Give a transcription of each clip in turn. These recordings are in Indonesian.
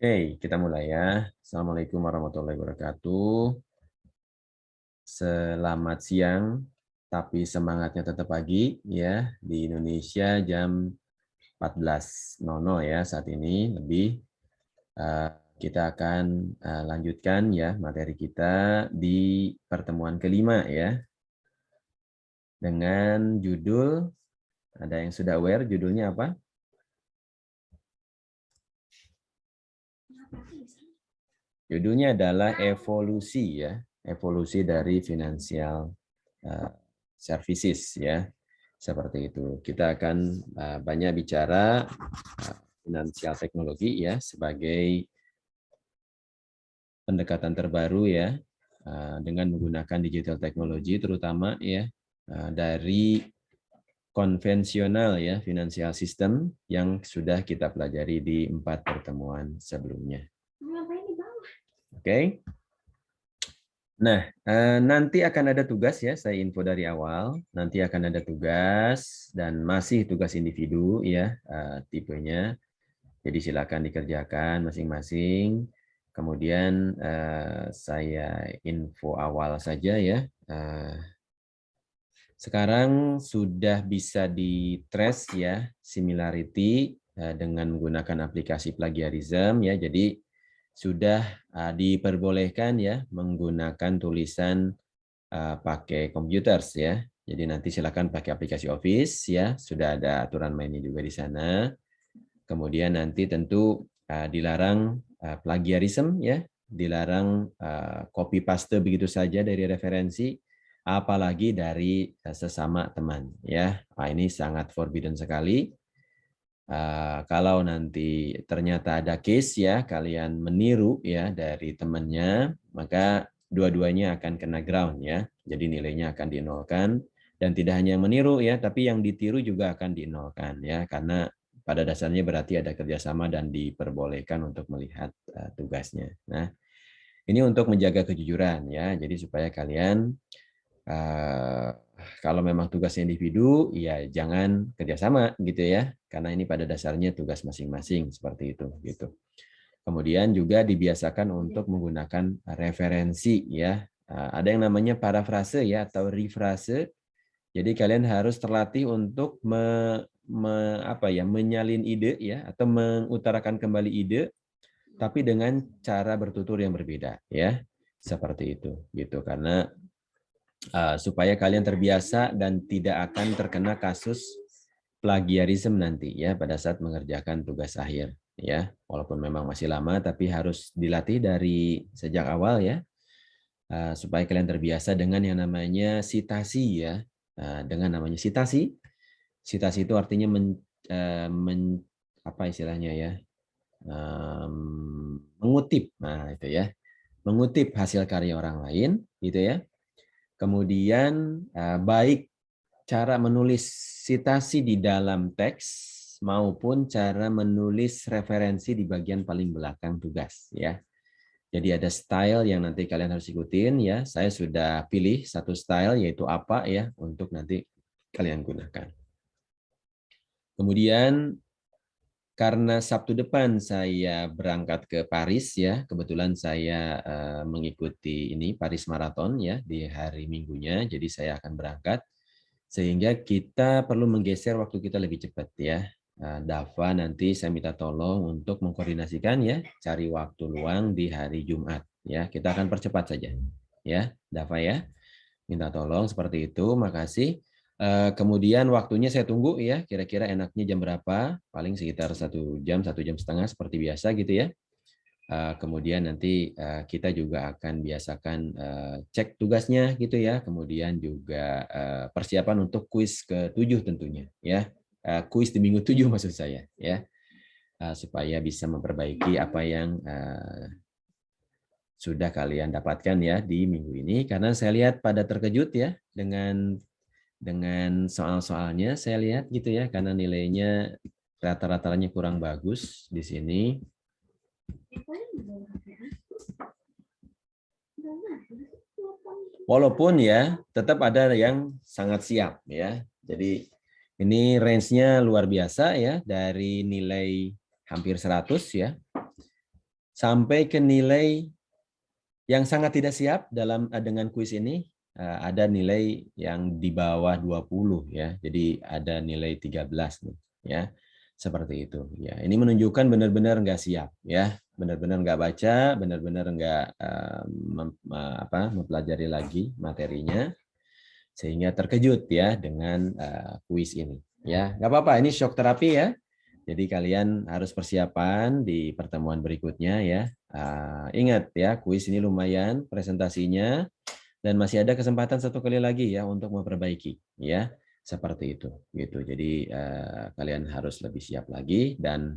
Oke, kita mulai ya. Assalamualaikum warahmatullahi wabarakatuh. Selamat siang, tapi semangatnya tetap pagi ya. Di Indonesia jam 14.00 ya saat ini lebih. Kita akan lanjutkan ya materi kita di pertemuan kelima ya. Dengan judul, ada yang sudah aware judulnya apa? Judulnya adalah evolusi ya, evolusi dari financial services ya, seperti itu. Kita akan banyak bicara finansial teknologi ya sebagai pendekatan terbaru ya dengan menggunakan digital teknologi terutama ya dari konvensional ya financial system yang sudah kita pelajari di 4 pertemuan sebelumnya. Oke. Nah, nanti akan ada tugas ya, saya info dari awal. Nanti akan ada tugas dan masih tugas individu ya tipenya. Jadi silakan dikerjakan masing-masing. Kemudian saya info awal saja ya. Sekarang sudah bisa di-trace ya similarity dengan menggunakan aplikasi plagiarism ya. Jadi sudah diperbolehkan ya menggunakan tulisan pakai komputer ya. Jadi nanti silakan pakai aplikasi Office ya. Sudah ada aturan mainnya juga di sana. Kemudian nanti tentu dilarang plagiarism ya, dilarang copy paste begitu saja dari referensi, apalagi dari sesama teman ya. Ini sangat forbidden sekali. Kalau nanti ternyata ada case ya kalian meniru ya dari temannya, maka dua-duanya akan kena ground ya. Jadi nilainya akan dinolkan dan tidak hanya yang meniru ya, tapi yang ditiru juga akan dinolkan ya karena pada dasarnya berarti ada kerjasama dan diperbolehkan untuk melihat tugasnya. Nah, ini untuk menjaga kejujuran ya. Jadi supaya kalian kalau memang tugasnya individu, ya jangan kerjasama gitu ya, karena ini pada dasarnya tugas masing-masing seperti itu gitu. Kemudian juga dibiasakan untuk menggunakan referensi ya. Ada yang namanya parafrase ya atau refrase. Jadi kalian harus terlatih untuk menyalin ide ya atau mengutarakan kembali ide, tapi dengan cara bertutur yang berbeda ya. Seperti itu gitu karena supaya kalian terbiasa dan tidak akan terkena kasus plagiarisme nanti ya pada saat mengerjakan tugas akhir ya. Walaupun memang masih lama tapi harus dilatih dari sejak awal ya supaya kalian terbiasa dengan yang namanya sitasi ya. Dengan namanya sitasi. Sitasi itu artinya apa istilahnya ya? Mengutip. Nah, itu ya. Mengutip hasil karya orang lain gitu ya. Kemudian baik cara menulis sitasi di dalam teks maupun cara menulis referensi di bagian paling belakang tugas ya. Jadi ada style yang nanti kalian harus ikutin ya. Saya sudah pilih satu style yaitu apa ya untuk nanti kalian gunakan. Kemudian karena Sabtu depan saya berangkat ke Paris ya, kebetulan saya mengikuti ini Paris Marathon ya di hari Minggunya, jadi saya akan berangkat sehingga kita perlu menggeser waktu kita lebih cepat ya. Dava nanti saya minta tolong untuk mengkoordinasikan ya, cari waktu luang di hari Jumat ya. Kita akan percepat saja ya, Dava ya. Minta tolong seperti itu, makasih. Kemudian waktunya saya tunggu ya, kira-kira enaknya jam berapa? Paling sekitar 1 jam 1 jam setengah seperti biasa gitu ya. Kemudian nanti kita juga akan biasakan cek tugasnya gitu ya. Kemudian juga persiapan untuk kuis ke-7 tentunya ya. Kuis di minggu 7 maksud saya ya. Supaya bisa memperbaiki apa yang sudah kalian dapatkan ya di minggu ini karena saya lihat pada terkejut ya dengan soal-soalnya saya lihat gitu ya karena nilainya rata-ratanya kurang bagus di sini. Walaupun ya tetap ada yang sangat siap ya. Jadi ini range-nya luar biasa ya dari nilai hampir 100 ya sampai ke nilai yang sangat tidak siap dengan kuis ini, ada nilai yang di bawah 20 ya. Jadi ada nilai 13 nih ya. Seperti itu ya. Ini menunjukkan benar-benar nggak siap ya. Benar-benar nggak baca, benar-benar nggak mempelajari lagi materinya sehingga terkejut ya dengan kuis ini ya. Nggak apa-apa, ini shock terapi ya. Jadi kalian harus persiapan di pertemuan berikutnya ya. Ingat ya, kuis ini lumayan presentasinya dan masih ada kesempatan satu kali lagi ya untuk memperbaiki ya. Seperti itu gitu. Jadi kalian harus lebih siap lagi dan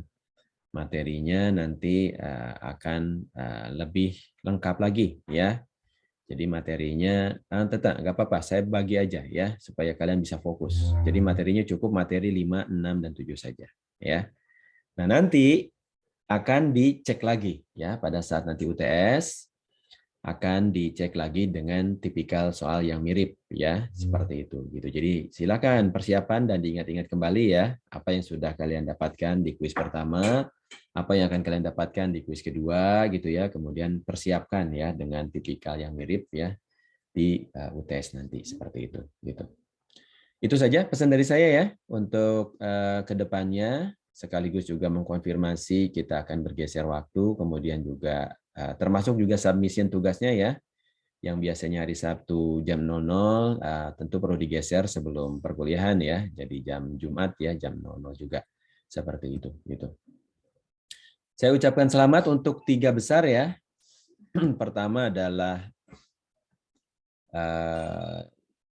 materinya nanti akan lebih lengkap lagi ya. Jadi materinya tetap nggak apa-apa, saya bagi aja ya supaya kalian bisa fokus. Jadi materinya cukup materi 5, 6 dan 7 saja ya. Nah, nanti akan dicek lagi ya pada saat nanti UTS akan dicek lagi dengan tipikal soal yang mirip ya, seperti itu gitu. Jadi silakan persiapan dan diingat-ingat kembali ya apa yang sudah kalian dapatkan di kuis pertama, apa yang akan kalian dapatkan di kuis kedua gitu ya. Kemudian persiapkan ya dengan tipikal yang mirip ya di UTS nanti seperti itu gitu. Itu saja pesan dari saya ya untuk kedepannya, sekaligus juga mengkonfirmasi kita akan bergeser waktu, kemudian juga termasuk juga submission tugasnya ya, yang biasanya hari Sabtu jam 00 tentu perlu digeser sebelum perkuliahan ya, jadi jam Jumat ya jam 00 juga seperti itu gitu. Saya ucapkan selamat untuk 3 besar ya. Pertama adalah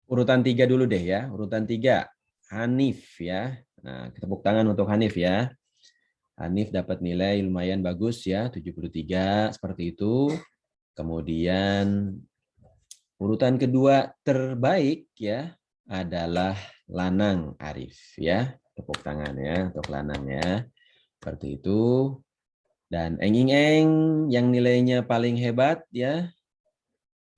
urutan 3 dulu deh ya, urutan 3 Hanif ya. Nah, tepuk tangan untuk Hanif ya. Hanif dapat nilai lumayan bagus ya, 73 seperti itu. Kemudian urutan kedua terbaik ya adalah Lanang Arif ya. Tepuk tangan ya untuk Lanang ya. Seperti itu. Dan Eng Eng yang nilainya paling hebat ya,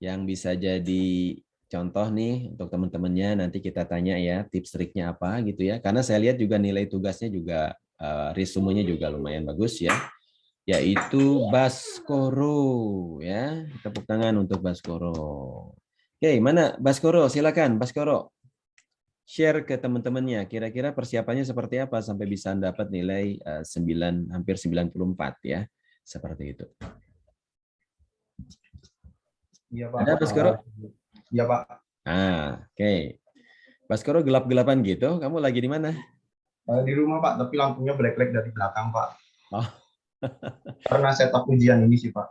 yang bisa jadi contoh nih untuk teman-temannya, nanti kita tanya ya tips triknya apa gitu ya, karena saya lihat juga nilai tugasnya juga resumenya juga lumayan bagus ya, yaitu Baskoro ya. Tepuk tangan untuk Baskoro. Oke, mana Baskoro, silakan Baskoro share ke teman-temannya kira-kira persiapannya seperti apa sampai bisa dapat nilai 9 hampir 94 ya, seperti itu. Iya Pak. Ada Baskoro? Iya Pak. Oke. Baskoro gelap-gelapan gitu, kamu lagi di mana? Di rumah Pak, tapi lampunya black-black dari belakang Pak. Oh. Karena setup ujian ini sih Pak.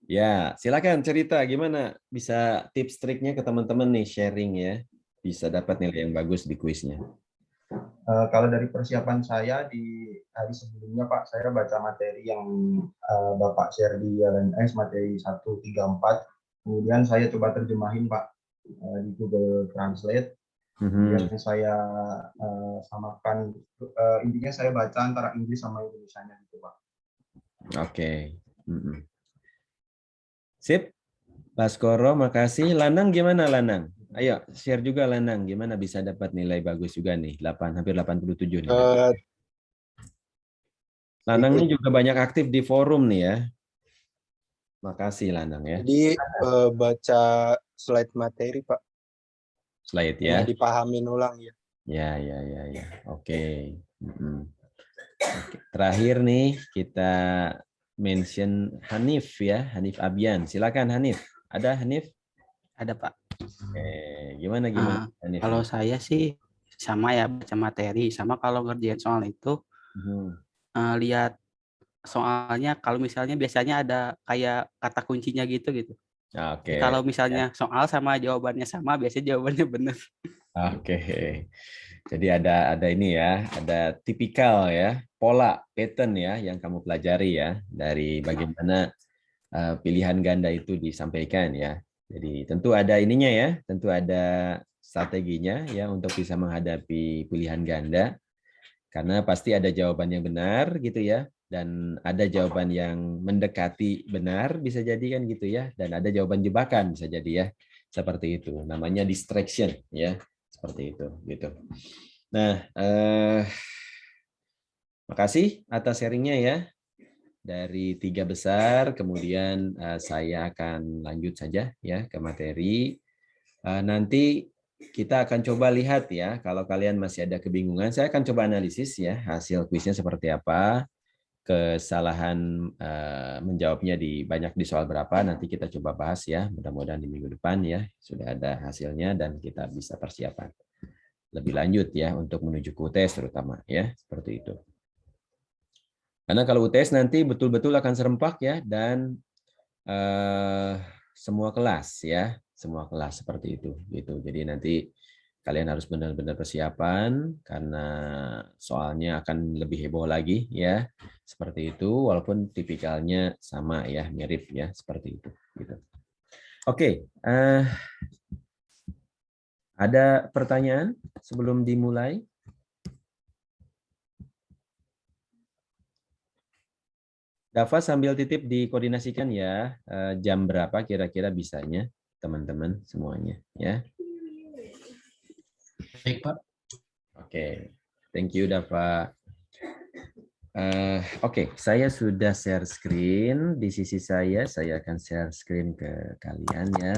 Ya, silakan cerita gimana bisa tips triknya ke teman-teman nih, sharing ya, bisa dapat nilai yang bagus di kuisnya. Kalau dari persiapan saya di hari sebelumnya Pak, saya baca materi yang Bapak share di LMS, materi 134. Kemudian saya coba terjemahin Pak di Google Translate. Kemudian saya samakan, intinya saya baca antara Inggris sama Indonesianya gitu Pak. Oke. Sip. Baskoro, makasih. Lanang gimana Lanang? Ayo share juga Lanang, gimana bisa dapat nilai bagus juga nih, 8 hampir 87 nih. Lanang ini juga banyak aktif di forum nih ya. Makasih Lanang ya. Jadi baca slide materi Pak. Slide ya. Dipahamin ulang ya. Ya. Oke. Terakhir nih kita mention Hanif ya, Hanif Abian. Silakan Hanif. Ada Hanif? Ada Pak. Gimana Hanif? Kalau saya sih sama ya baca materi, sama kalau ngerjain soal itu lihat soalnya, kalau misalnya biasanya ada kayak kata kuncinya gitu. Oke. Kalau misalnya soal sama jawabannya sama, biasanya jawabannya benar. Oke. Jadi ada ini ya, ada tipikal ya, pola pattern ya yang kamu pelajari ya dari bagaimana pilihan ganda itu disampaikan ya. Jadi tentu ada ininya ya, tentu ada strateginya ya untuk bisa menghadapi pilihan ganda. Karena pasti ada jawaban yang benar gitu ya, dan ada jawaban yang mendekati benar bisa jadi kan gitu ya, dan ada jawaban jebakan bisa jadi ya. Seperti itu. Namanya distraction ya. Seperti itu gitu. Nah, makasih atas sharingnya ya. dari 3 besar, kemudian saya akan lanjut saja ya ke materi. Nanti kita akan coba lihat ya, kalau kalian masih ada kebingungan, saya akan coba analisis ya hasil kuisnya seperti apa, kesalahan menjawabnya banyak di soal berapa, nanti kita coba bahas ya, mudah-mudahan di minggu depan ya sudah ada hasilnya dan kita bisa persiapan lebih lanjut ya untuk menuju ke UTS terutama ya, seperti itu. Karena kalau UTS nanti betul-betul akan serempak ya, dan semua kelas ya, semua kelas seperti itu gitu. Jadi nanti kalian harus benar-benar persiapan karena soalnya akan lebih heboh lagi ya, seperti itu. Walaupun tipikalnya sama ya, mirip ya, seperti itu. Gitu. Oke, ada pertanyaan sebelum dimulai? Dava sambil titip dikoordinasikan ya, jam berapa kira-kira bisanya teman-teman semuanya ya. Baik, Pak. Oke, thank you Dava. Oke, saya sudah share screen di sisi saya akan share screen ke kalian ya.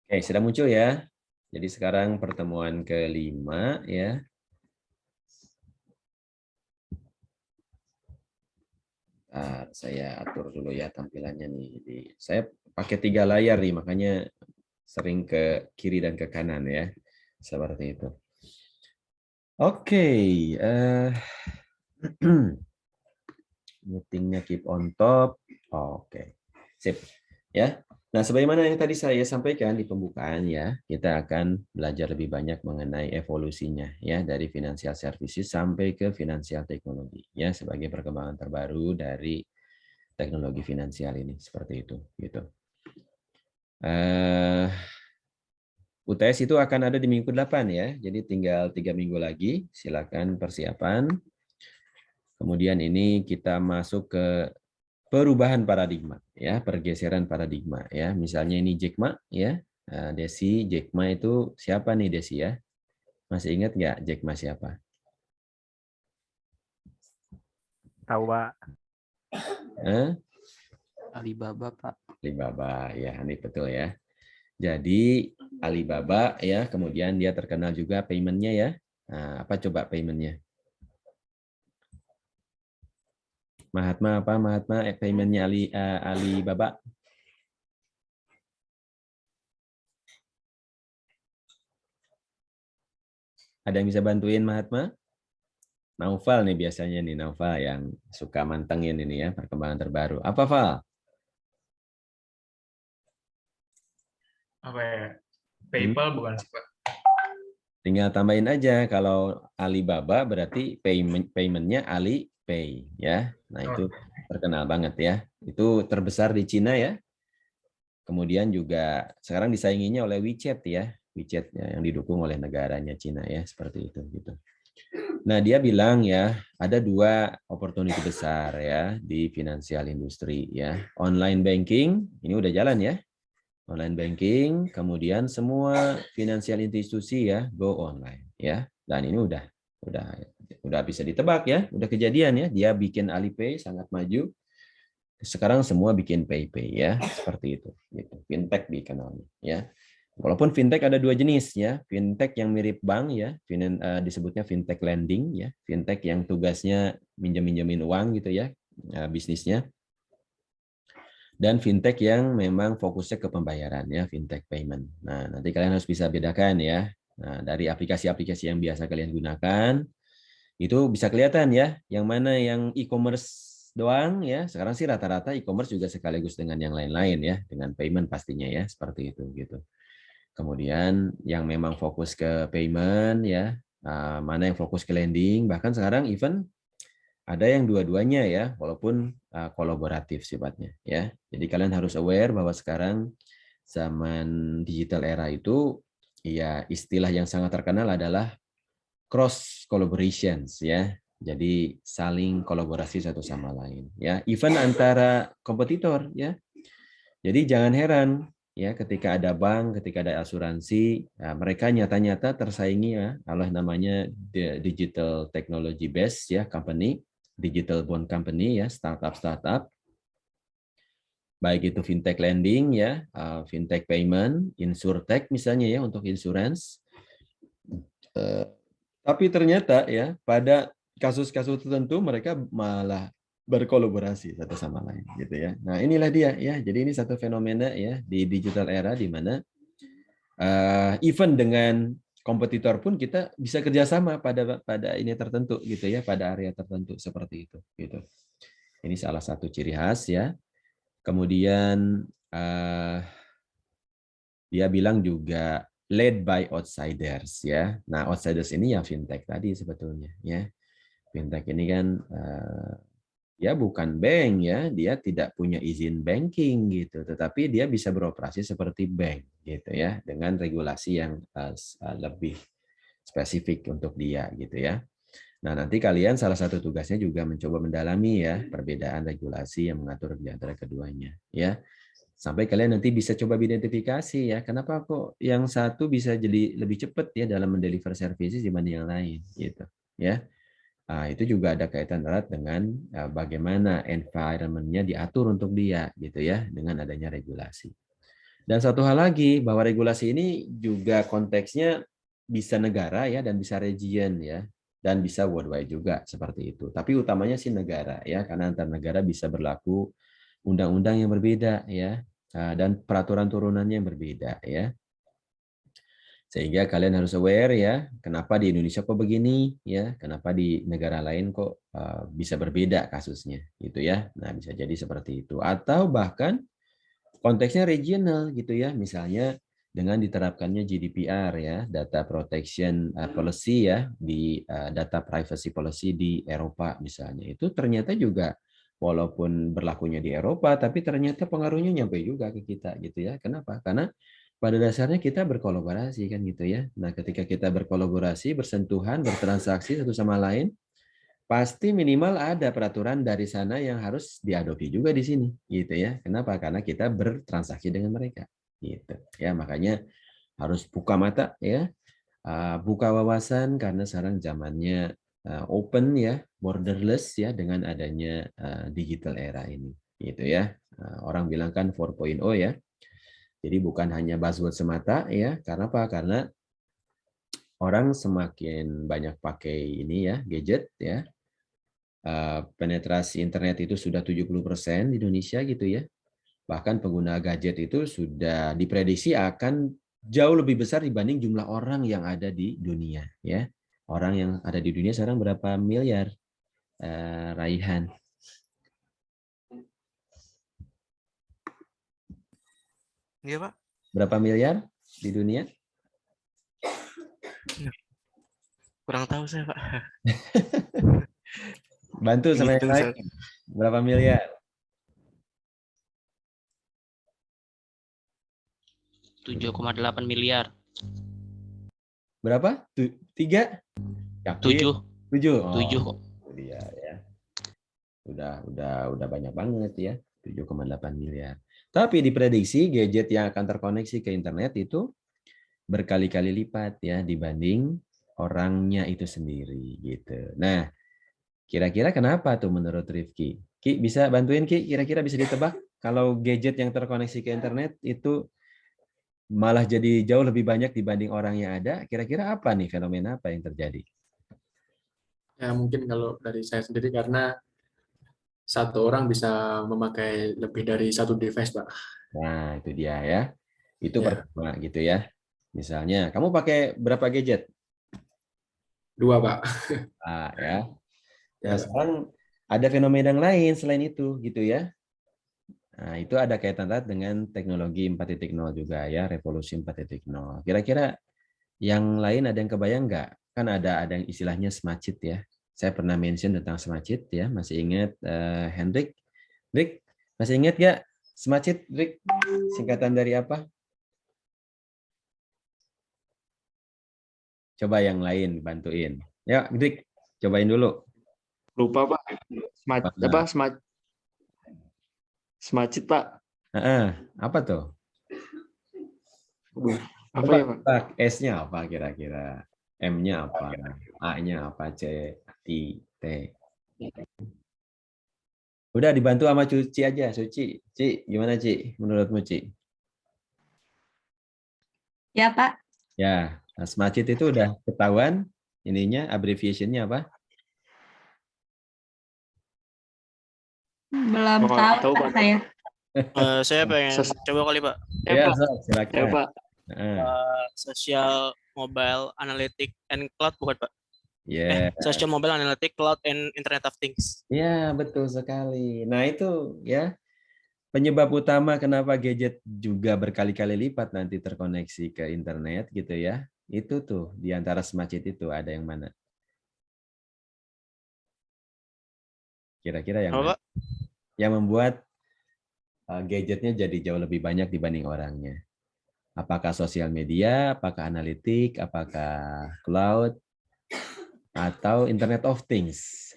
Oke, sudah muncul ya. Jadi sekarang pertemuan kelima ya. Saya atur dulu ya tampilannya nih. Saya pakai 3 layar nih, makanya sering ke kiri dan ke kanan ya. Seperti itu. Oke. Meetingnya keep on top. Oke. Sip. Ya. Nah, sebagaimana yang tadi saya sampaikan di pembukaan ya, kita akan belajar lebih banyak mengenai evolusinya ya, dari financial services sampai ke financial technology ya, sebagai perkembangan terbaru dari teknologi finansial ini, seperti itu gitu. UTS itu akan ada di minggu 8 ya, jadi tinggal 3 minggu lagi, silakan persiapan. Kemudian ini kita masuk ke perubahan paradigma ya, pergeseran paradigma ya. Misalnya ini Jack Ma ya. Desi, Jack Ma itu siapa nih Desi ya? Masih ingat nggak Jack Ma siapa? Tahu, Pak. Alibaba, Pak. Alibaba ya, ini betul ya. Jadi Alibaba ya, kemudian dia terkenal juga payment-nya ya. Nah, apa coba payment-nya? Mahatma apa? Mahatma payment-nya Alibaba? Ada yang bisa bantuin Mahatma? Naufal nih biasanya nih, Naufal yang suka mantengin ini ya, perkembangan terbaru. Apa, Val? Apa ya? PayPal bukan sih, Pak? Tinggal tambahin aja, kalau Alibaba berarti payment-nya Alipay ya. Nah, itu terkenal banget ya. Itu terbesar di Cina ya. Kemudian juga sekarang disainginya oleh WeChat ya. WeChat ya, yang didukung oleh negaranya Cina ya, seperti itu gitu. Nah, dia bilang ya, ada 2 opportunity besar ya di finansial industri ya. Online banking, ini udah jalan ya. Online banking, kemudian semua finansial institusi ya go online ya. Dan ini udah bisa ditebak ya, udah kejadian ya. Dia bikin Alipay sangat maju. Sekarang semua bikin PayPay ya, seperti itu gitu. Fintech dikenalnya ya. Walaupun fintech ada 2 jenis ya, fintech yang mirip bank ya, disebutnya fintech lending ya, fintech yang tugasnya minjem-minjemin uang gitu ya, bisnisnya. Dan fintech yang memang fokusnya ke pembayaran ya, fintech payment. Nah, nanti kalian harus bisa bedakan ya. Nah, dari aplikasi-aplikasi yang biasa kalian gunakan, itu bisa kelihatan ya, yang mana yang e-commerce doang ya. Sekarang sih rata-rata e-commerce juga sekaligus dengan yang lain-lain ya, dengan payment pastinya ya, seperti itu gitu. Kemudian yang memang fokus ke payment ya, mana yang fokus ke lending, bahkan sekarang even ada yang dua-duanya ya, walaupun kolaboratif sifatnya ya. Jadi kalian harus aware bahwa sekarang zaman digital era itu ya, istilah yang sangat terkenal adalah cross collaborations ya. Jadi saling kolaborasi satu sama lain ya, even antara kompetitor ya. Jadi jangan heran ya ketika ada bank, ketika ada asuransi, ya, mereka nyata-nyata tersaingi ya oleh namanya digital technology based ya company, digital bond company ya, startup. Baik itu fintech lending ya, fintech payment, insurtech misalnya ya untuk insurance. Tapi ternyata ya pada kasus-kasus tertentu mereka malah berkolaborasi satu sama lain gitu ya. Nah, inilah dia ya. Jadi ini satu fenomena ya di digital era di mana even dengan kompetitor pun kita bisa kerjasama pada ini tertentu gitu ya, pada area tertentu seperti itu gitu. Ini salah satu ciri khas ya. Kemudian dia bilang juga led by outsiders ya. Nah, outsiders ini ya fintech tadi sebetulnya ya. Fintech ini kan ya bukan bank ya, dia tidak punya izin banking gitu, tetapi dia bisa beroperasi seperti bank gitu ya, dengan regulasi yang lebih spesifik untuk dia gitu ya. Nah, nanti kalian salah satu tugasnya juga mencoba mendalami ya perbedaan regulasi yang mengatur di antara keduanya ya. Sampai kalian nanti bisa coba identifikasi ya, kenapa kok yang satu bisa jadi lebih cepat ya dalam mendeliver services dibanding yang lain gitu ya. Nah, itu juga ada kaitan erat dengan bagaimana environment-nya diatur untuk dia gitu ya dengan adanya regulasi. Dan satu hal lagi bahwa regulasi ini juga konteksnya bisa negara ya dan bisa region ya dan bisa worldwide juga seperti itu. Tapi utamanya sih negara ya karena antar negara bisa berlaku undang-undang yang berbeda ya dan peraturan turunannya yang berbeda ya. Sehingga kalian harus aware ya, kenapa di Indonesia kok begini ya, kenapa di negara lain kok bisa berbeda kasusnya gitu ya. Nah, bisa jadi seperti itu atau bahkan konteksnya regional gitu ya. Misalnya dengan diterapkannya GDPR ya, data protection policy ya di data privacy policy di Eropa misalnya. Itu ternyata juga walaupun berlakunya di Eropa tapi ternyata pengaruhnya nyampe juga ke kita gitu ya. Kenapa? Karena pada dasarnya kita berkolaborasi kan gitu ya. Nah, ketika kita berkolaborasi, bersentuhan, bertransaksi satu sama lain, pasti minimal ada peraturan dari sana yang harus diadopsi juga di sini, gitu ya. Kenapa? Karena kita bertransaksi dengan mereka, gitu. Ya, makanya harus buka mata ya, buka wawasan karena sekarang zamannya open ya, borderless ya dengan adanya digital era ini, gitu ya. Orang bilang kan 4.0 ya. Jadi bukan hanya buzzword semata ya, karena apa? Karena orang semakin banyak pakai ini ya, gadget ya. Penetrasi internet itu sudah 70% di Indonesia gitu ya. Bahkan pengguna gadget itu sudah diprediksi akan jauh lebih besar dibanding jumlah orang yang ada di dunia ya. Orang yang ada di dunia sekarang berapa miliar? Raihan. Iya, Pak. Berapa miliar di dunia? Kurang tahu saya, Pak. Bantu sama yang lain. Berapa miliar? 7,8 miliar. Berapa? 3? 7. 7. 7 kok. Dia ya. Udah banyak banget ya. 7,8 miliar. Tapi diprediksi gadget yang akan terkoneksi ke internet itu berkali-kali lipat ya dibanding orangnya itu sendiri gitu. Nah, kira-kira kenapa tuh menurut Rifki? Ki bisa bantuin Ki? Kira-kira bisa ditebak kalau gadget yang terkoneksi ke internet itu malah jadi jauh lebih banyak dibanding orang yang ada. Kira-kira apa nih fenomena apa yang terjadi? Ya mungkin kalau dari saya sendiri karena satu orang bisa memakai lebih dari satu device, Pak. Nah, itu dia ya. Itu Ya. pertama gitu ya. Misalnya, kamu pakai berapa gadget? 2, Pak. Ya. Ya, Nah, Pak. sekarang ada fenomena yang lain selain itu gitu ya. Nah, itu ada kaitan erat dengan teknologi 4.0 juga ya, revolusi 4.0. Kira-kira yang lain ada yang kebayang nggak? Kan ada yang istilahnya smart sheet ya. Saya pernah mention tentang smart sheet ya. Masih ingat Hendrik? Rick, masih ingat nggak smart sheet, Rick? Singkatan dari apa? Coba yang lain bantuin. Ya, Rick, cobain dulu. Lupa Pak. Nah, Smart sheet Pak. apa tuh? Apa ya Pak? Tebak, S-nya apa kira-kira? M-nya apa? A-nya apa? C, I, T. Udah dibantu sama Ci aja, Suci. Ci, gimana Ci? Menurutmu Ci? Ya, Pak. Ya, smart sheet itu udah ketahuan ininya, abbreviation-nya apa? Belum tahu Pak saya. Saya pengen coba kali Pak. Ya, silakan. Ya Pak. Social Mobile Analytic and Cloud bukan Pak? Ya. Social Mobile Analytic Cloud and Internet of Things. Ya, betul sekali. Nah, itu ya penyebab utama kenapa gadget juga berkali-kali lipat nanti terkoneksi ke internet gitu ya. Itu tuh di antara smart sheet itu ada yang mana? Kira-kira yang Apa, mana? Pak? Yang membuat gadgetnya jadi jauh lebih banyak dibanding orangnya. Apakah sosial media, apakah analitik, apakah cloud, atau Internet of Things?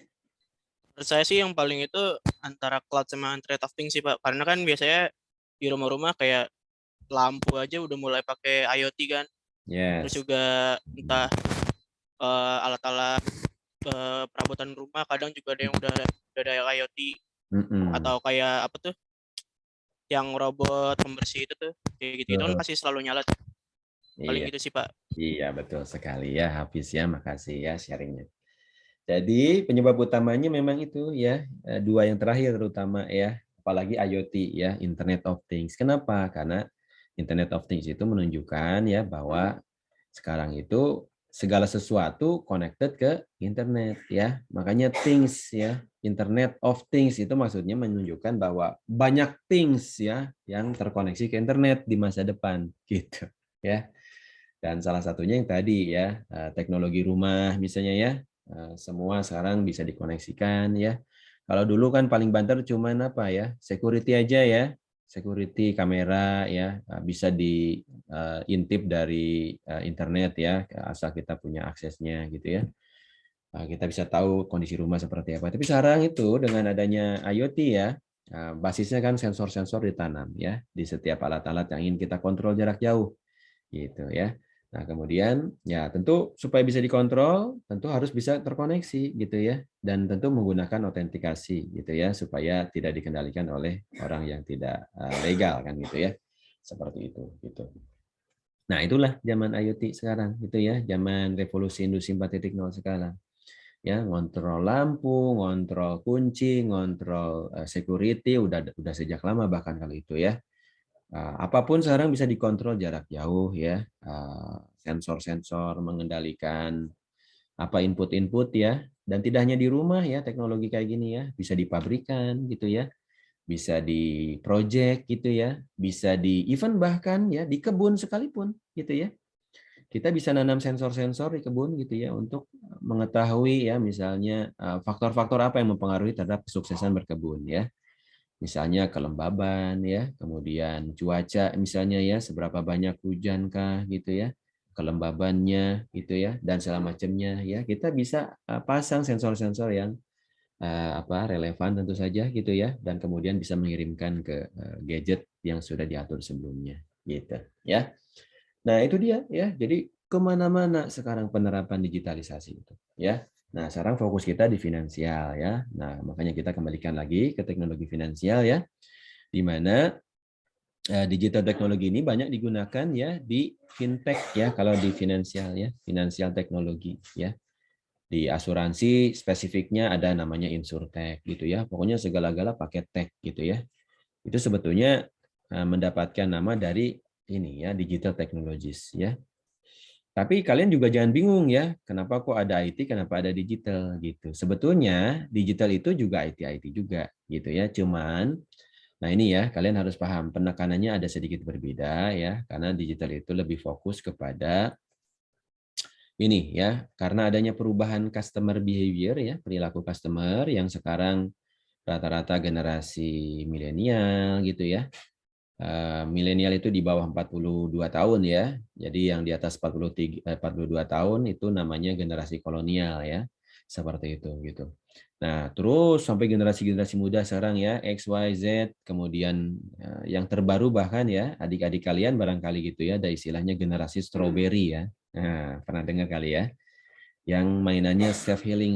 Menurut saya sih yang paling itu antara cloud sama Internet of Things sih Pak. Karena kan biasanya di rumah-rumah kayak lampu aja udah mulai pakai IoT kan. Yes. Terus juga entah alat-alat perabotan rumah kadang juga ada yang udah ada IoT. Atau kayak apa tuh? Yang robot pembersih itu tuh kayak gitu kan pasti selalu nyala. Paling gitu sih Pak. Iya, betul sekali ya Hafiz ya, makasih ya sharingnya. Jadi penyebab utamanya memang itu ya, dua yang terakhir terutama ya, apalagi IoT ya, Internet of Things. Kenapa? Karena Internet of Things itu menunjukkan ya bahwa sekarang itu segala sesuatu connected ke internet ya. Makanya things ya, Internet of Things itu maksudnya menunjukkan bahwa banyak things ya yang terkoneksi ke internet di masa depan gitu ya. Dan salah satunya yang tadi ya, teknologi rumah misalnya ya. Semua sekarang bisa dikoneksikan ya. Kalau dulu kan paling banter cuman apa ya? Security aja ya. Security kamera ya bisa diintip dari internet ya, asal kita punya aksesnya gitu ya. Kita bisa tahu kondisi rumah seperti apa. Tapi sekarang itu dengan adanya IoT ya, basisnya kan sensor-sensor ditanam ya di setiap alat-alat yang ingin kita kontrol jarak jauh gitu ya. Nah, kemudian ya tentu supaya bisa dikontrol tentu harus bisa terkoneksi gitu ya, dan tentu menggunakan autentikasi gitu ya supaya tidak dikendalikan oleh orang yang tidak legal kan gitu ya. Seperti itu gitu. Nah, itulah zaman IoT sekarang gitu ya, zaman revolusi industri 4.0 sekarang. Ya, ngontrol lampu, ngontrol kunci, ngontrol security udah sejak lama bahkan kalau itu ya. Apapun sekarang bisa dikontrol jarak jauh ya, sensor-sensor mengendalikan apa input-input ya, dan tidak hanya di rumah ya teknologi kayak gini ya, bisa di pabrikan gitu ya, bisa di project gitu ya, bisa di event bahkan ya di kebun sekalipun gitu ya. Kita bisa nanam sensor-sensor di kebun gitu ya untuk mengetahui ya misalnya faktor-faktor apa yang mempengaruhi terhadap kesuksesan berkebun ya. Misalnya kelembaban ya, kemudian cuaca misalnya ya, seberapa banyak hujankah gitu ya, kelembabannya gitu ya, dan segala macamnya ya. Kita bisa pasang sensor-sensor yang relevan tentu saja gitu ya, dan kemudian bisa mengirimkan ke gadget yang sudah diatur sebelumnya gitu ya. Nah, itu dia ya. Jadi kemana-mana sekarang penerapan digitalisasi itu ya. Nah, sekarang fokus kita di finansial ya. Nah, makanya kita kembalikan lagi ke teknologi finansial ya, di mana digital teknologi ini banyak digunakan ya di fintech ya, kalau di finansial ya, finansial teknologi ya. Di asuransi spesifiknya ada namanya insurtech gitu ya. Pokoknya segala-gala pakai tech gitu ya. Itu sebetulnya mendapatkan nama dari ini ya, digital technologies ya. Tapi kalian juga jangan bingung ya, kenapa kok ada IT, kenapa ada digital gitu. Sebetulnya digital itu juga IT juga gitu ya. Cuman, nah ini ya kalian harus paham penekanannya ada sedikit berbeda ya, karena digital itu lebih fokus kepada ini ya, karena adanya perubahan customer behavior ya, perilaku customer yang sekarang rata-rata generasi milenial gitu ya. Milenial itu di bawah 42 tahun ya. Jadi yang di atas 42 tahun itu namanya generasi kolonial ya. Seperti itu gitu. Nah, terus sampai generasi-generasi muda sekarang ya, X, Y, Z, kemudian yang terbaru bahkan ya, adik-adik kalian barangkali gitu ya, ada istilahnya generasi strawberry ya. Nah, pernah dengar kali ya, yang mainannya self healing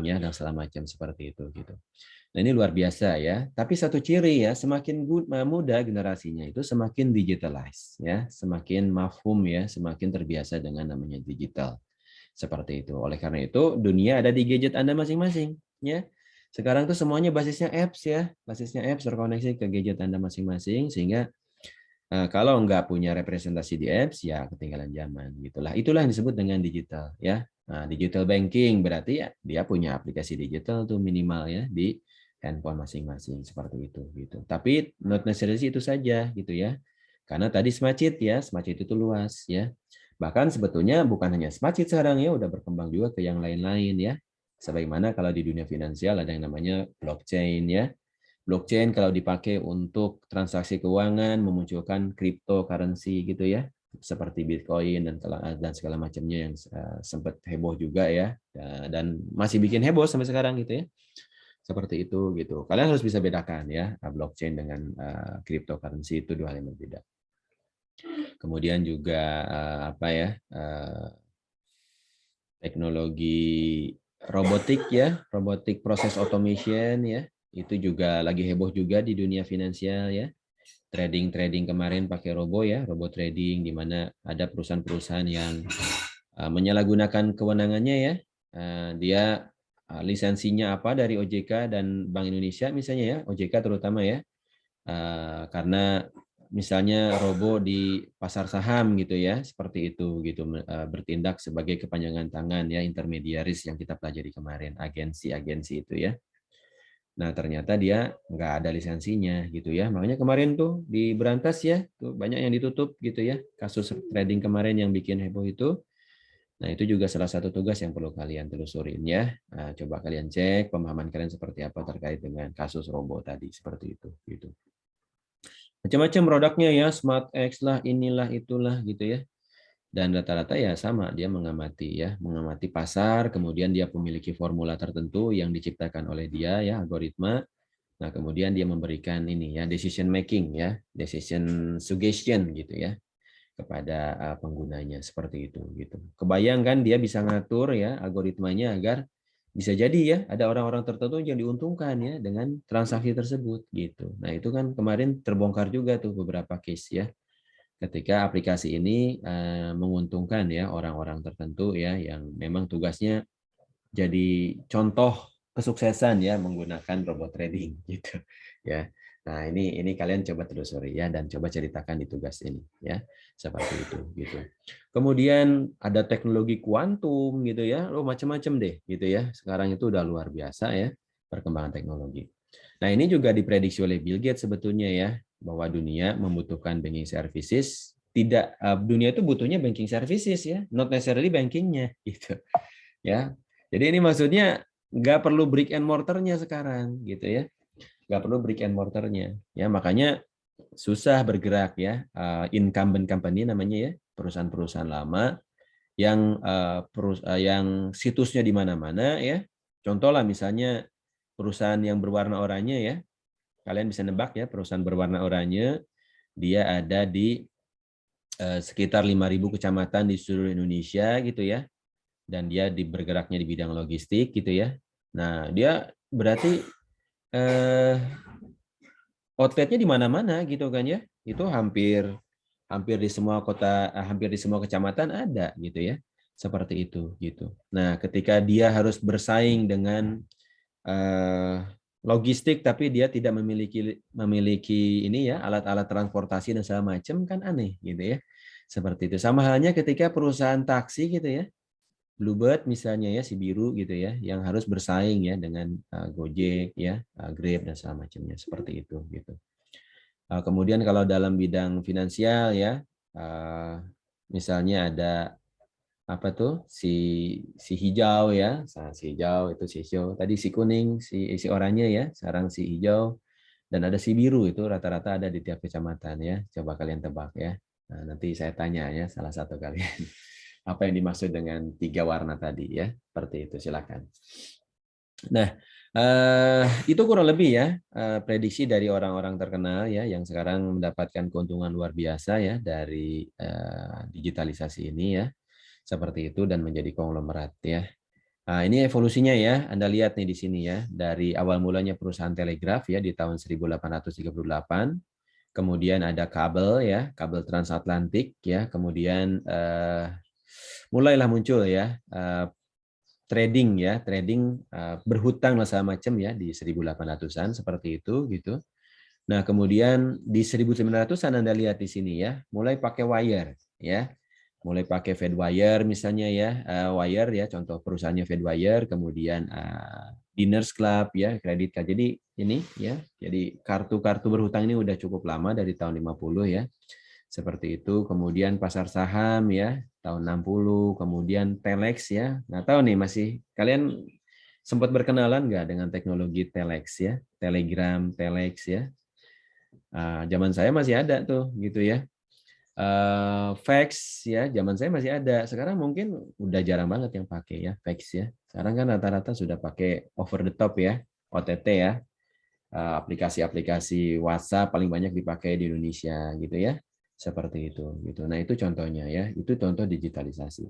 ya, dan segala macam seperti itu gitu. Nah, ini luar biasa ya. Tapi satu ciri ya, semakin muda generasinya itu semakin digitalize ya, semakin mafhum ya, semakin terbiasa dengan namanya digital. Seperti itu. Oleh karena itu, dunia ada di gadget Anda masing-masing ya. Sekarang tuh semuanya basisnya apps ya, basisnya apps terkoneksi ke gadget Anda masing-masing, sehingga kalau nggak punya representasi di apps ya ketinggalan zaman gitulah. Itulah yang disebut dengan digital ya. Nah, digital banking berarti ya dia punya aplikasi digital tuh minimal ya di handphone masing-masing seperti itu gitu. Tapi not necessarily itu saja gitu ya. Karena tadi smart sheet ya, smart sheet itu luas ya. Bahkan sebetulnya bukan hanya smart sheet sekarang ya, udah berkembang juga ke yang lain-lain ya. Sebagaimana kalau di dunia finansial ada yang namanya blockchain ya. Blockchain kalau dipakai untuk transaksi keuangan memunculkan cryptocurrency gitu ya, seperti Bitcoin dan segala macamnya yang sempat heboh juga ya, dan masih bikin heboh sampai sekarang gitu ya. Seperti itu gitu. Kalian harus bisa bedakan ya, blockchain dengan cryptocurrency itu dua hal yang berbeda. Kemudian juga apa ya, teknologi robotik ya, robotik process automation ya, itu juga lagi heboh juga di dunia finansial ya. Trading kemarin pakai robo ya, robot trading, di mana ada perusahaan-perusahaan yang menyalahgunakan kewenangannya ya. Dia lisensinya apa dari OJK dan Bank Indonesia misalnya ya, OJK terutama ya, karena misalnya robo di pasar saham gitu ya, seperti itu gitu, bertindak sebagai kepanjangan tangan ya, intermediaris yang kita pelajari kemarin, agensi-agensi itu ya. Nah, ternyata dia nggak ada lisensinya gitu ya. Makanya kemarin tuh di Berantas ya, tuh banyak yang ditutup gitu ya. Kasus trading kemarin yang bikin heboh itu. Nah, itu juga salah satu tugas yang perlu kalian telusurin ya. Nah, coba kalian cek pemahaman kalian seperti apa terkait dengan kasus robo tadi, seperti itu gitu. Macam-macam produknya ya, Smart X lah, inilah, itulah gitu ya. Dan rata-rata ya sama, dia mengamati pasar, kemudian dia memiliki formula tertentu yang diciptakan oleh dia ya, algoritma. Nah, kemudian dia memberikan ini ya, decision making ya, decision suggestion gitu ya kepada penggunanya, seperti itu gitu. Kebayang kan dia bisa ngatur ya algoritmanya agar bisa jadi ya ada orang-orang tertentu yang diuntungkan ya dengan transaksi tersebut gitu. Nah, itu kan kemarin terbongkar juga tuh beberapa case ya, ketika aplikasi ini menguntungkan ya orang-orang tertentu ya yang memang tugasnya jadi contoh kesuksesan ya menggunakan robot trading gitu ya. Nah, ini kalian coba telusuri ya, dan coba ceritakan di tugas ini ya, seperti itu gitu. Kemudian ada teknologi kuantum gitu ya, macam-macam deh gitu ya. Sekarang itu udah luar biasa ya perkembangan teknologi. Nah, ini juga diprediksi oleh Bill Gates sebetulnya ya, bahwa dunia membutuhkan banking services. Tidak, dunia itu butuhnya banking services ya, not necessarily bankingnya gitu ya. Jadi ini maksudnya nggak perlu brick and mortar-nya sekarang gitu ya, nggak perlu brick and mortar-nya ya. Makanya susah bergerak ya, incumbent company namanya ya, perusahaan-perusahaan lama yang yang situsnya di mana-mana ya. Contoh lah misalnya perusahaan yang berwarna oranye ya, kalian bisa nebak ya, perusahaan berwarna oranye dia ada di sekitar 5.000 kecamatan di seluruh Indonesia gitu ya, dan dia bergeraknya di bidang logistik gitu ya. Nah, dia berarti outletnya di mana-mana gitu kan ya. Itu hampir di semua kota, hampir di semua kecamatan ada gitu ya. Seperti itu gitu. Nah, ketika dia harus bersaing dengan logistik tapi dia tidak memiliki ini ya, alat-alat transportasi dan segala macam, kan aneh gitu ya. Seperti itu. Sama halnya ketika perusahaan taksi gitu ya, Bluebird misalnya ya, si biru gitu ya, yang harus bersaing ya dengan Gojek ya, Grab dan segala macamnya, seperti itu gitu. Kemudian kalau dalam bidang finansial ya, misalnya ada apa tuh, si hijau ya, si hijau itu si hijau, tadi si kuning, si oranye ya, sekarang si hijau, dan ada si biru, itu rata-rata ada di tiap kecamatan ya. Coba kalian tebak ya. Nah, nanti saya tanya ya salah satu kalian. apa yang dimaksud dengan 3 warna tadi ya. Seperti itu, silakan. Nah, itu kurang lebih ya prediksi dari orang-orang terkenal ya yang sekarang mendapatkan keuntungan luar biasa ya dari digitalisasi ini ya. Seperti itu dan menjadi konglomerat ya. Nah, ini evolusinya ya. Anda lihat nih di sini ya. Dari awal mulanya perusahaan telegraf ya di tahun 1838. Kemudian ada kabel ya, kabel transatlantik ya. Kemudian mulailah muncul ya trading ya, trading berhutang lah segala macam ya di 1800-an seperti itu gitu. Nah, kemudian di 1900-an Anda lihat di sini ya, mulai pakai wire ya. Mulai pakai Fedwire misalnya ya, wire ya, contoh perusahaannya Fedwire, kemudian Diners Club ya, kredit card. Jadi ini ya, jadi kartu-kartu berhutang ini udah cukup lama dari tahun 50 ya. Seperti itu, kemudian pasar saham ya, tahun 60, kemudian telex ya. Nah, tahu nih masih kalian sempat berkenalan nggak dengan teknologi telex ya, telegram, telex ya. Zaman saya masih ada tuh gitu ya. Fax ya, zaman saya masih ada. Sekarang mungkin udah jarang banget yang pakai ya fax ya. Sekarang kan rata-rata sudah pakai over the top ya, OTT ya. Aplikasi-aplikasi WhatsApp paling banyak dipakai di Indonesia gitu ya. Seperti itu gitu. Nah, itu contohnya ya. Itu contoh digitalisasi.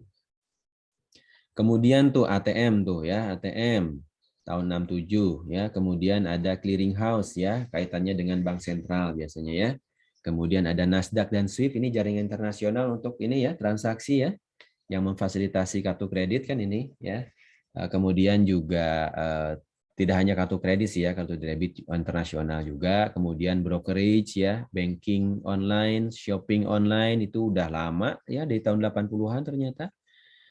Kemudian tuh ATM tuh ya, ATM tahun 67 ya. Kemudian ada clearing house ya, kaitannya dengan bank sentral biasanya ya. Kemudian ada Nasdaq dan SWIFT, ini jaringan internasional untuk ini ya, transaksi ya, yang memfasilitasi kartu kredit kan ini ya. Kemudian juga tidak hanya kartu kredit sih ya, kartu debit internasional juga. Kemudian brokerage ya, banking online, shopping online itu udah lama ya, dari tahun 80-an ternyata.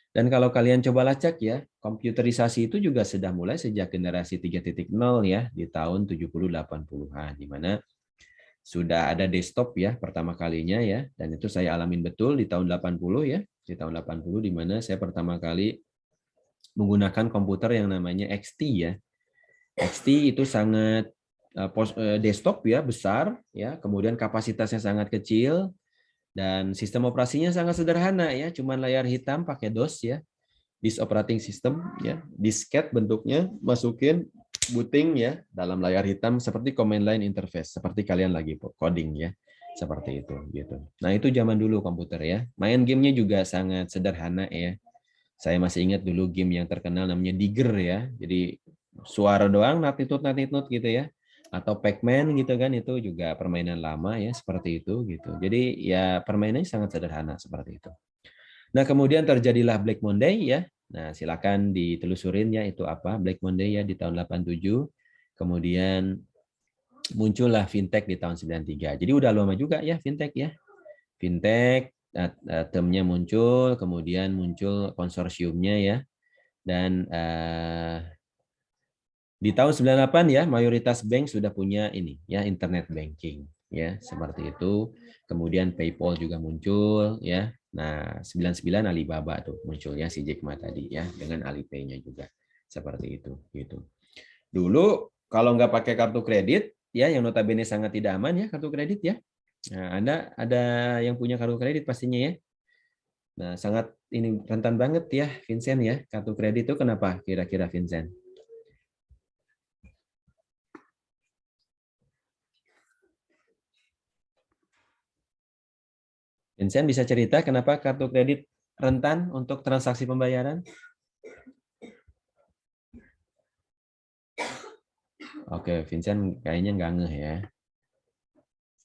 Dan kalau kalian coba lacak ya, komputerisasi itu juga sudah mulai sejak generasi 3.0 ya, di tahun 70-80-an, di mana sudah ada desktop ya pertama kalinya ya, dan itu saya alamin betul di tahun 80 ya, di tahun 80 di mana saya pertama kali menggunakan komputer yang namanya XT ya. XT itu sangat desktop ya, besar ya, kemudian kapasitasnya sangat kecil dan sistem operasinya sangat sederhana ya, cuman layar hitam pakai DOS ya. Disk operating system ya, disket bentuknya, masukin booting ya dalam layar hitam seperti command line interface, seperti kalian lagi coding ya, seperti itu gitu. Nah, itu zaman dulu komputer ya. Main gamenya juga sangat sederhana ya. Saya masih ingat dulu game yang terkenal namanya Digger ya. Jadi suara doang natitut gitu ya. Atau Pac-Man gitu kan, itu juga permainan lama ya, seperti itu gitu. Jadi ya permainannya sangat sederhana seperti itu. Nah, kemudian terjadilah Black Monday ya. Nah, silakan ditelusurin ya itu apa Black Monday ya di tahun 87. Kemudian muncullah fintech di tahun 93. Jadi udah lama juga ya fintech ya. Fintech termnya muncul, kemudian muncul konsorsiumnya ya. Dan di tahun 98 ya mayoritas bank sudah punya ini ya internet banking ya, seperti itu. Kemudian PayPal juga muncul ya. Nah, 99 Alibaba tuh munculnya si Jack Ma tadi ya, dengan Alipay-nya juga. Seperti itu gitu. Dulu kalau nggak pakai kartu kredit ya, yang notabene sangat tidak aman ya kartu kredit ya. Nah, Anda ada yang punya kartu kredit pastinya ya. Nah, sangat ini rentan banget ya Vincent ya, kartu kredit itu kenapa kira-kira Vincent? Vincent bisa cerita kenapa kartu kredit rentan untuk transaksi pembayaran? Oke, Vincent kayaknya nggak ngeh ya.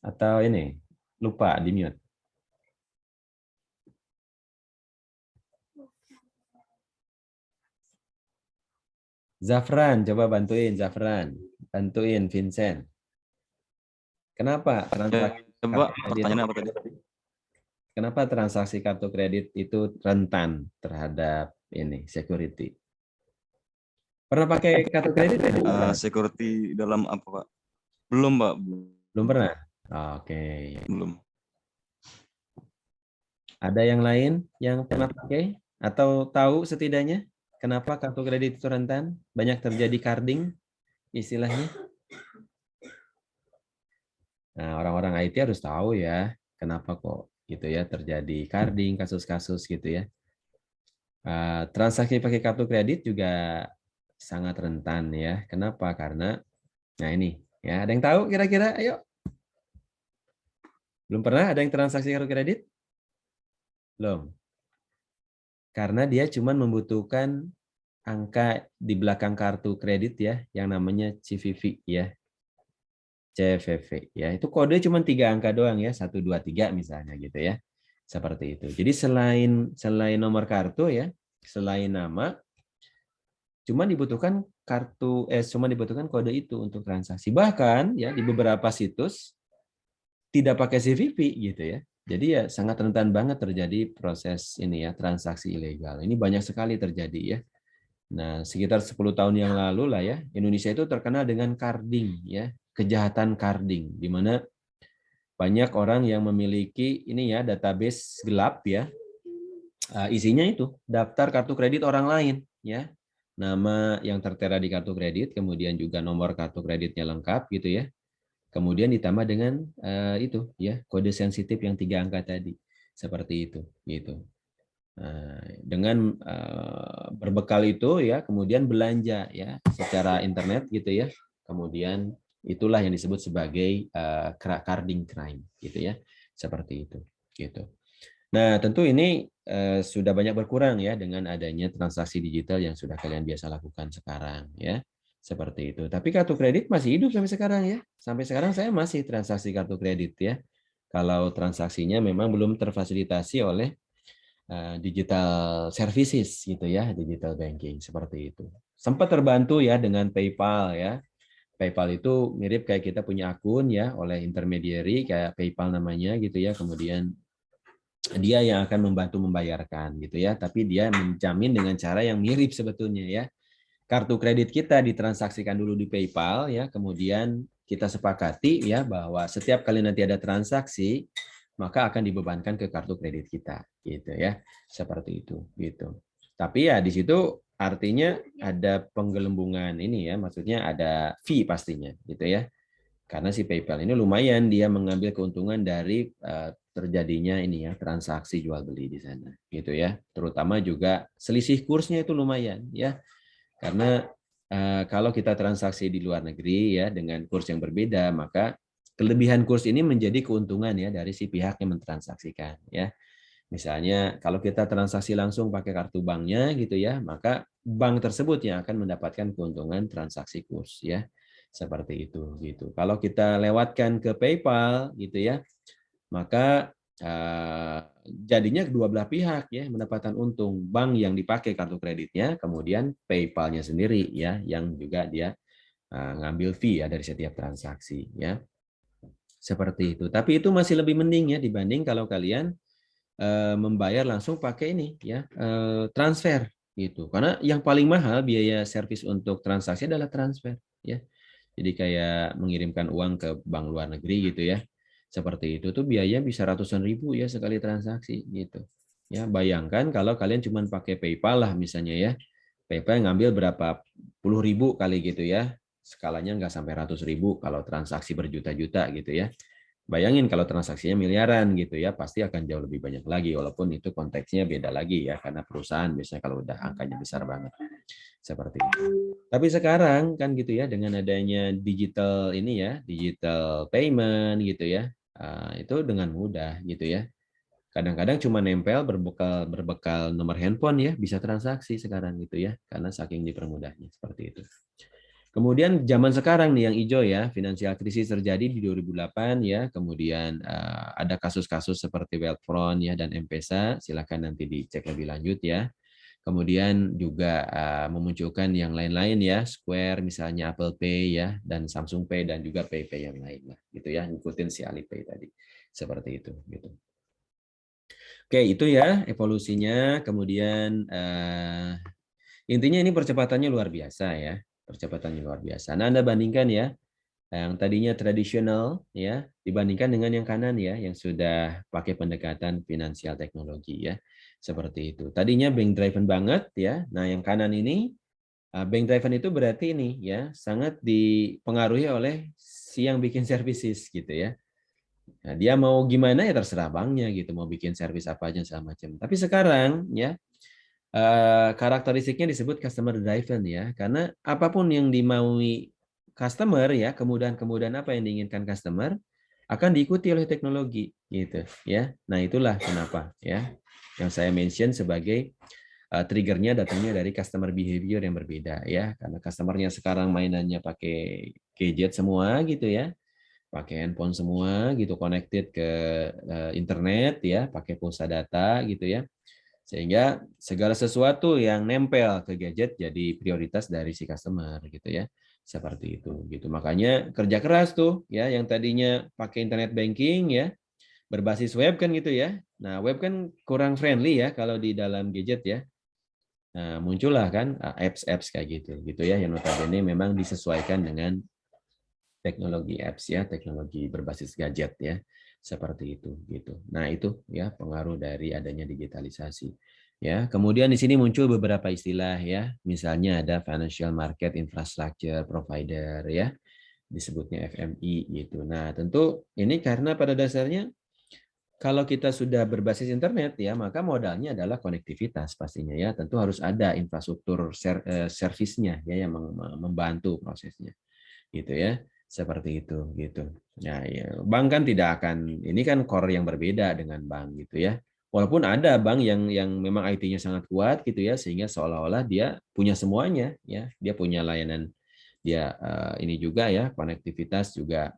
Atau ini, lupa di mute. Zafran, coba bantuin Zafran. Bantuin Vincent. Kenapa transaksi pertanyaan apa tadi? Kenapa transaksi kartu kredit itu rentan terhadap ini security? Pernah pakai kartu kredit? Security dalam apa, Pak? Belum, Pak. Belum pernah? Oke. Belum. Ada yang lain yang pernah pakai? Atau tahu setidaknya kenapa kartu kredit itu rentan? Banyak terjadi carding istilahnya. Nah, orang-orang IT harus tahu ya, kenapa kok gitu ya terjadi carding, kasus-kasus gitu ya. Transaksi pakai kartu kredit juga sangat rentan ya. Kenapa? Karena nah ini ya, ada yang tahu kira-kira? Ayo. Belum pernah ada yang transaksi kartu kredit? Belum. Karena dia cuma membutuhkan angka di belakang kartu kredit ya, yang namanya CVV ya. CVV ya. Itu kode cuma 3 angka doang ya, 1 2 3 misalnya gitu ya. Seperti itu. Jadi selain nomor kartu ya, selain nama, cuma dibutuhkan cuma dibutuhkan kode itu untuk transaksi. Bahkan ya di beberapa situs tidak pakai CVV gitu ya. Jadi ya sangat rentan banget terjadi proses ini ya, transaksi ilegal. Ini banyak sekali terjadi ya. Nah, sekitar 10 tahun yang lalu lah ya, Indonesia itu terkenal dengan carding ya, kejahatan carding, di mana banyak orang yang memiliki ini ya database gelap ya. Isinya itu daftar kartu kredit orang lain ya. Nama yang tertera di kartu kredit, kemudian juga nomor kartu kreditnya lengkap gitu ya. Kemudian ditambah dengan itu ya, kode sensitif yang 3 angka tadi. Seperti itu gitu. Dengan berbekal itu ya, kemudian belanja ya secara internet gitu ya. Kemudian itulah yang disebut sebagai carding crime gitu ya. Seperti itu gitu. Nah, tentu ini sudah banyak berkurang ya dengan adanya transaksi digital yang sudah kalian biasa lakukan sekarang ya. Seperti itu. Tapi kartu kredit masih hidup sampai sekarang ya. Sampai sekarang saya masih transaksi kartu kredit ya. Kalau transaksinya memang belum terfasilitasi oleh digital services gitu ya, digital banking seperti itu. Sempat terbantu ya dengan PayPal ya. PayPal itu mirip kayak kita punya akun ya oleh intermediary kayak PayPal namanya gitu ya. Kemudian dia yang akan membantu membayarkan gitu ya, tapi dia menjamin dengan cara yang mirip sebetulnya ya. Kartu kredit kita ditransaksikan dulu di PayPal ya, kemudian kita sepakati ya bahwa setiap kali nanti ada transaksi maka akan dibebankan ke kartu kredit kita gitu ya. Seperti itu gitu. Tapi ya di situ artinya ada penggelembungan ini ya, maksudnya ada fee pastinya gitu ya. Karena si PayPal ini lumayan dia mengambil keuntungan dari terjadinya ini ya transaksi jual beli di sana gitu ya. Terutama juga selisih kursnya itu lumayan ya. Karena kalau kita transaksi di luar negeri ya dengan kurs yang berbeda, maka kelebihan kurs ini menjadi keuntungan ya dari si pihak yang mentransaksikan ya. Misalnya kalau kita transaksi langsung pakai kartu banknya gitu ya, maka bank tersebut yang akan mendapatkan keuntungan transaksi kurs ya. Seperti itu gitu. Kalau kita lewatkan ke PayPal gitu ya, maka jadinya kedua belah pihak ya mendapatkan untung, bank yang dipakai kartu kreditnya, kemudian PayPal-nya sendiri ya yang juga dia ngambil fee ya dari setiap transaksi ya. Seperti itu. Tapi itu masih lebih mending ya dibanding kalau kalian membayar langsung pakai ini ya transfer gitu. Karena yang paling mahal biaya servis untuk transaksi adalah transfer ya. Jadi kayak mengirimkan uang ke bank luar negeri gitu ya. Seperti itu tuh biaya bisa ratusan ribu ya sekali transaksi gitu. Ya, bayangkan kalau kalian cuma pakai PayPal lah misalnya ya. PayPal ngambil berapa puluh ribu kali gitu ya. Skalanya nggak sampai ratus ribu kalau transaksi berjuta-juta gitu ya. Bayangin kalau transaksinya miliaran gitu ya, pasti akan jauh lebih banyak lagi walaupun itu konteksnya beda lagi ya karena perusahaan biasanya kalau udah angkanya besar banget. Seperti itu. Tapi sekarang kan gitu ya dengan adanya digital ini ya, digital payment gitu ya. Itu dengan mudah gitu ya. Kadang-kadang cuma nempel berbekal nomor handphone ya bisa transaksi sekarang gitu ya karena saking dipermudahnya seperti itu. Kemudian zaman sekarang nih yang hijau ya, finansial krisis terjadi di 2008 ya, kemudian ada kasus-kasus seperti Wealthfront ya dan M-Pesa, silakan nanti dicek lebih lanjut ya. Kemudian juga memunculkan yang lain-lain ya, Square misalnya Apple Pay ya dan Samsung Pay dan juga PayPay yang lain lah gitu ya, ngikutin si Alipay tadi. Seperti itu gitu. Oke, itu ya evolusinya. Kemudian intinya ini percepatannya luar biasa ya. Percepatannya luar biasa. Nah, Anda bandingkan ya, yang tadinya tradisional ya, dibandingkan dengan yang kanan ya, yang sudah pakai pendekatan finansial teknologi ya. Seperti itu. Tadinya bank driven banget ya. Nah, yang kanan ini bank driven itu berarti ini ya, sangat dipengaruhi oleh si yang bikin services gitu ya. Nah, dia mau gimana ya terserah banknya gitu, mau bikin servis apa aja segala macam. Tapi sekarang ya Karakteristiknya disebut customer driven ya, karena apapun yang dimaui customer ya, kemudahan-kemudahan apa yang diinginkan customer akan diikuti oleh teknologi gitu ya. Nah, itulah kenapa ya yang saya mention sebagai triggernya datangnya dari customer behavior yang berbeda ya, karena customernya sekarang mainannya pakai gadget semua gitu ya, pakai handphone semua gitu, connected ke internet ya, pakai pulsa data gitu ya. Sehingga segala sesuatu yang nempel ke gadget jadi prioritas dari si customer gitu ya. Seperti itu gitu. Makanya kerja keras tuh ya, yang tadinya pakai internet banking ya, berbasis web kan gitu ya. Nah, web kan kurang friendly ya kalau di dalam gadget ya. Nah, muncullah kan apps-apps kayak gitu ya, yang notabene memang disesuaikan dengan teknologi apps ya, teknologi berbasis gadget ya. Seperti itu gitu. Nah, itu ya pengaruh dari adanya digitalisasi. Ya, kemudian di sini muncul beberapa istilah ya. Misalnya ada financial market infrastructure provider ya. Disebutnya FMI gitu. Nah, tentu ini karena pada dasarnya kalau kita sudah berbasis internet ya, maka modalnya adalah konektivitas pastinya ya. Tentu harus ada infrastruktur servisnya ya yang membantu prosesnya. Gitu ya. Seperti itu gitu. Nah, ya, bank kan tidak akan, ini kan core yang berbeda dengan bank gitu ya. Walaupun ada bank yang memang IT-nya sangat kuat gitu ya, sehingga seolah-olah dia punya semuanya ya. Dia punya layanan, dia ini juga ya, konektivitas juga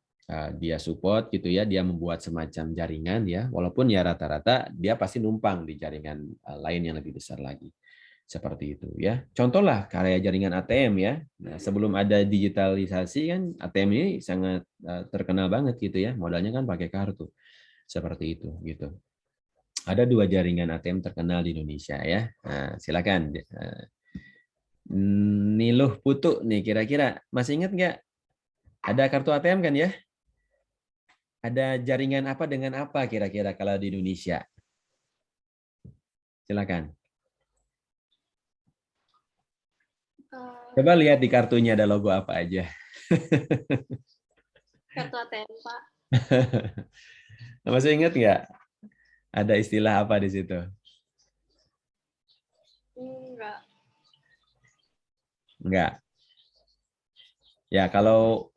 dia support gitu ya, dia membuat semacam jaringan ya, walaupun ya rata-rata dia pasti numpang di jaringan lain yang lebih besar lagi. Seperti itu ya. Contohlah kayak jaringan ATM ya. Nah, sebelum ada digitalisasi kan ATM ini sangat terkenal banget gitu ya. Modalnya kan pakai kartu. Seperti itu gitu. Ada 2 jaringan ATM terkenal di Indonesia ya. Nah, silakan. Niluh Putu nih kira-kira masih ingat nggak? Ada kartu ATM kan ya? Ada jaringan apa dengan apa kira-kira kalau di Indonesia? Silakan. Coba lihat di kartunya ada logo apa aja. Kartu ATM, Pak. Masih ingat nggak? Ada istilah apa di situ? Enggak. Enggak. Ya, kalau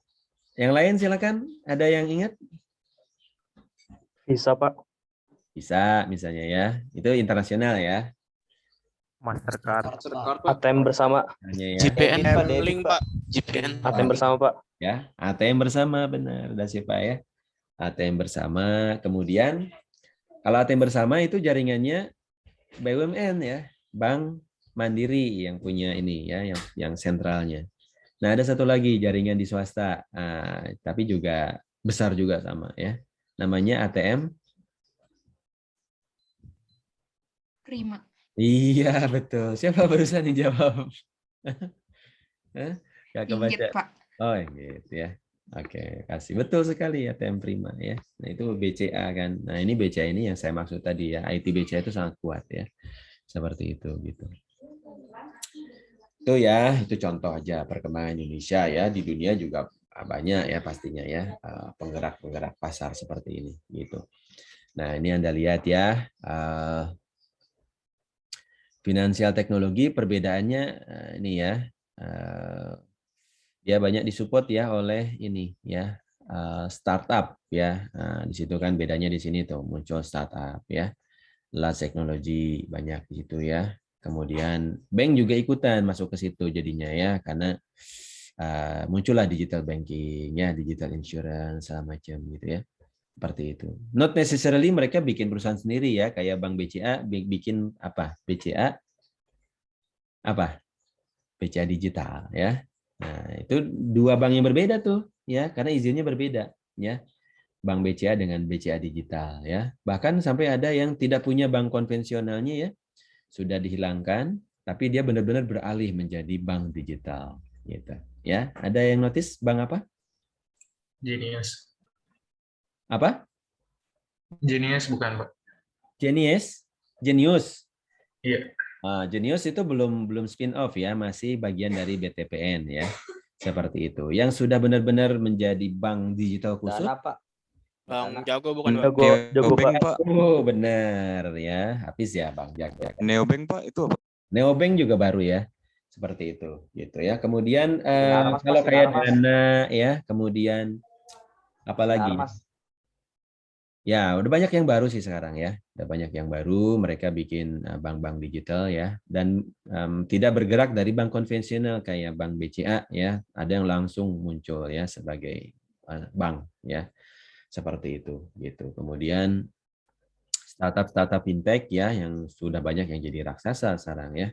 yang lain silakan. Ada yang ingat? Bisa, Pak. Bisa, misalnya ya. Itu internasional ya. Mastercard. ATM bersama. Ya. JPN link Pak. JPN. ATM bersama, Pak. Ya, ATM bersama benar. Udah sih Pak ya. ATM bersama. Kemudian kalau ATM bersama itu jaringannya BUMN ya, Bank Mandiri yang punya ini ya, yang sentralnya. Nah, ada satu lagi jaringan di swasta, tapi juga besar juga sama ya. Namanya ATM Prima. Iya, betul. Siapa barusan yang jawab? Gak kebaca. Inggit, Pak. Oh, gitu ya. Oke, kasih. Betul sekali ATM Prima ya. Nah, itu BCA kan. Nah, ini BCA ini yang saya maksud tadi ya. IT BCA itu sangat kuat ya. Seperti itu gitu. Itu ya, itu contoh aja perkembangan Indonesia ya. Di dunia juga banyak ya pastinya ya penggerak-penggerak pasar seperti ini gitu. Nah, ini Anda lihat ya. Finansial teknologi perbedaannya ini ya, dia banyak disupport ya oleh ini ya startup ya. Di situ kan bedanya di sini tuh muncul startup ya, large teknologi banyak di situ ya. Kemudian bank juga ikutan masuk ke situ jadinya ya, karena muncullah digital banking ya, digital insurance segala macam gitu ya. Seperti itu. Not necessarily mereka bikin perusahaan sendiri ya, kayak Bank BCA bikin apa? BCA apa? BCA digital ya. Nah, itu 2 bank yang berbeda tuh ya, karena izinnya berbeda ya. Bank BCA dengan BCA digital ya. Bahkan sampai ada yang tidak punya bank konvensionalnya ya, sudah dihilangkan, tapi dia benar-benar beralih menjadi bank digital gitu. Ya, ada yang notice bank apa? Genius. Apa? Genius bukan, Pak? Genius? Genius. Iya. Genius itu belum spin off ya, masih bagian dari BTPN ya. Seperti itu. Yang sudah benar-benar menjadi bank digital khusus. Pak. Bang Jago bukan, Pak? Neobank, Pak. Oh, benar ya. Habis ya Bang Jago. Neobank, Pak, itu apa? Neobank juga baru ya. Seperti itu gitu ya. Kemudian Mas, kalau kayak Mas. Dana ya, kemudian apa lagi? Mas. Ya, udah banyak yang baru sih sekarang ya. Udah banyak yang baru, mereka bikin bank-bank digital ya, dan tidak bergerak dari bank konvensional kayak Bank BCA ya. Ada yang langsung muncul ya sebagai bank ya. Seperti itu gitu. Kemudian startup fintech ya yang sudah banyak yang jadi raksasa sekarang ya.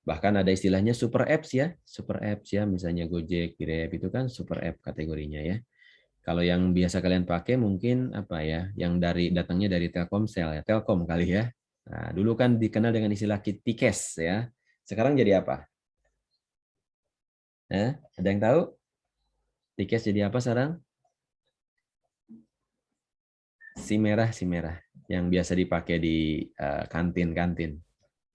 Bahkan ada istilahnya super apps ya. Super apps ya, misalnya Gojek, Grab itu kan super app kategorinya ya. Kalau yang biasa kalian pakai mungkin apa ya, yang datangnya dari Telkomsel ya, Telkom kali ya. Nah, dulu kan dikenal dengan istilah Tikes ya. Sekarang jadi apa? Ada yang tahu? Tikes jadi apa sekarang? Si merah yang biasa dipakai di kantin-kantin.